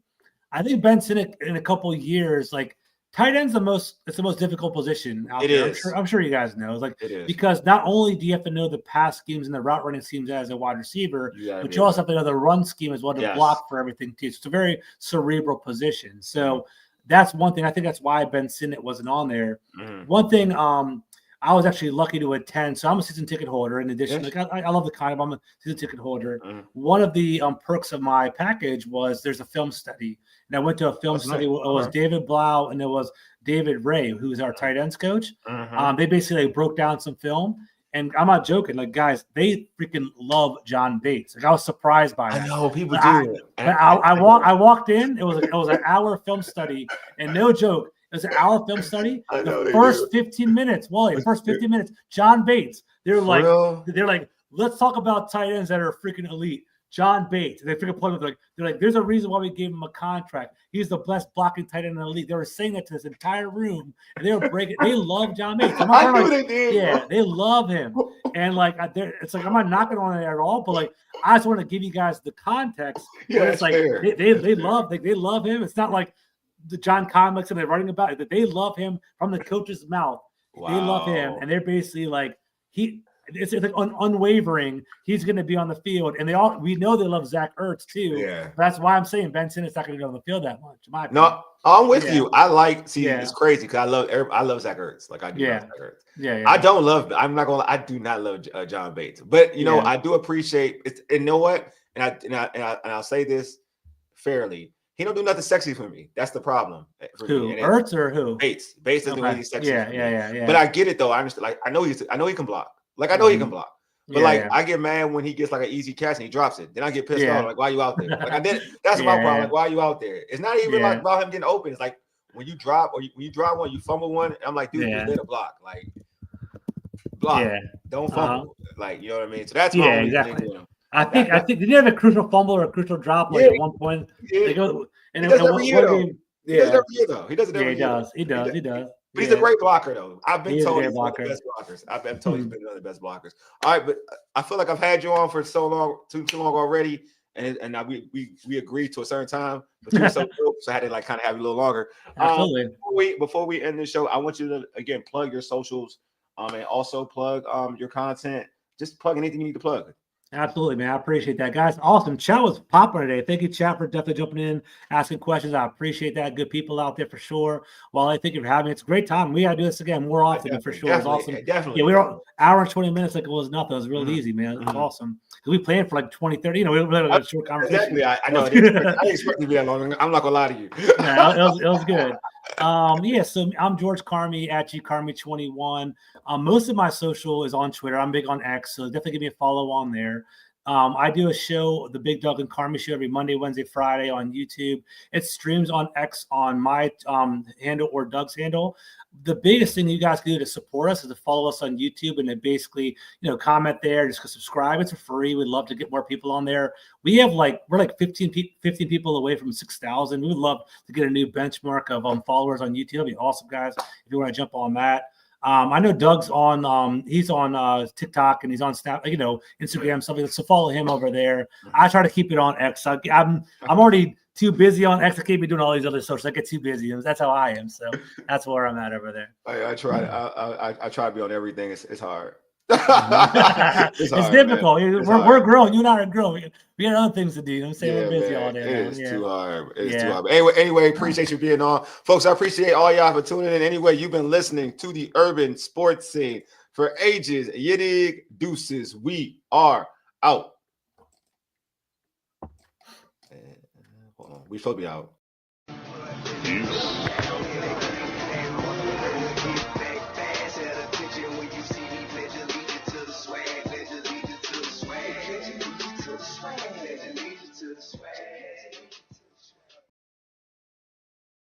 Ben Sinnott in a couple of years, like tight end's it's the most difficult position out there. I'm sure you guys know. Because not only do you have to know the pass schemes and the route running schemes as a wide receiver, but you also have to know the run scheme as well to block for everything too. So it's a very cerebral position. So that's one thing. I think that's why Ben Sinnott wasn't on there. One thing, I was actually lucky to attend. So I'm a season ticket holder. In addition, I love the kind of I'm a season ticket holder. One of the perks of my package was there's a film study, and I went to a film study. It was David Blau and it was David Ray, who is our tight ends coach. They basically broke down some film, and I'm not joking. Like, guys, they freaking love John Bates. Like, I was surprised by that. I know people do. I walked in. It was an hour film study, and no joke. It was an hour film study. The first 15 minutes, first 15 minutes, John Bates. They're like, let's talk about tight ends that are freaking elite. John Bates. And they freaking plug with they're like, there's a reason why we gave him a contract. He's the best blocking tight end in the league. They were saying that to this entire room, and they were breaking. They love John Bates. I knew they did. Yeah, they love him. And like, it's like I'm not knocking on it at all, but like, I just want to give you guys the context. Yeah, it's like they love him. It's not like the John comics and they're writing about it, that they love him from the coach's mouth. Wow. They love him, and they're basically like it's like unwavering. He's going to be on the field, and we know they love Zach Ertz too. Yeah, that's why I'm saying Ben Sinnott's not going to go on the field that much. No, I'm with you. I like it's crazy because I love Zach Ertz. Like I do love Zach Ertz. Yeah. I'm not gonna. I do not love John Bates, but I do appreciate it. And you know what? And I'll say this fairly. He don't do nothing sexy for me. That's the problem. Who? Ertz or who? Bates. Bates doesn't do anything sexy. Yeah. But I get it though. I understand. Like I know he can block. Like I know he can block. But I get mad when he gets like an easy catch and he drops it. Then I get pissed off. Like, why are you out there? Like I did. That's my problem. Like, why are you out there? It's not even like about him getting open. It's like when you drop when you drop one, you fumble one. I'm like, dude, you're there to block. Like block. Yeah. Don't fumble. Like, you know what I mean? So that's my exactly. I think did you have a crucial fumble or a crucial drop at one point? He does it every year though. He does it every year though. He does it every year. He does. But he's a great blocker though. I've been told he's one of the best blockers. I've been told he's been one of the best blockers. All right, but I feel like I've had you on for so long, too long already, and we agreed to a certain time, but you were so dope, so I had to like kind of have you a little longer. Absolutely. Before we end the show, I want you to again plug your socials, and also plug your content. Just plug anything you need to plug. Absolutely, man. I appreciate that, guys. Awesome. Chat was popping today. Thank you, chat, for definitely jumping in, asking questions. I appreciate that. Good people out there for sure. Well, I thank you for having me. It's a great time. We got to do this again more often for sure. It's awesome. Definitely. Yeah, we were an hour and 20 minutes like it was nothing. It was real easy, man. It was awesome. We planned for like 20, 30. We really had a short conversation. Exactly. I know. I didn't expect to be that long. I'm not going to lie to you. It was good. So I'm George Carmi at GCarmi21. Most of my social is on Twitter. I'm big on X, so definitely give me a follow on there. I do a show, the Big Doug and Carmi Show, every Monday, Wednesday, Friday on YouTube. It streams on X on my handle or Doug's handle. The biggest thing you guys can do to support us is to follow us on YouTube and to basically, comment there, just subscribe. It's free. We'd love to get more people on there. We're like 15 people away from 6,000. We would love to get a new benchmark of followers on YouTube. It'd be awesome, guys, if you want to jump on that. I know Doug's on he's on TikTok and he's on Snap, Instagram, something. So follow him over there. I try to keep it on X. I'm already too busy on X. I can't be doing all these other socials. I get too busy. That's how I am. So that's where I'm at over there. I try. I try to be on everything. It's hard. It's hard, difficult. We're growing. You and I are growing. We got other things to do. You know what I'm saying? We're busy all day. It is too hard. It's too hard. But anyway, appreciate you being on. Folks, I appreciate all y'all for tuning in. Anyway, you've been listening to the Urban Sports Scene for ages. Yidig deuces. We are out. Hold on. We supposed to be out. Peace.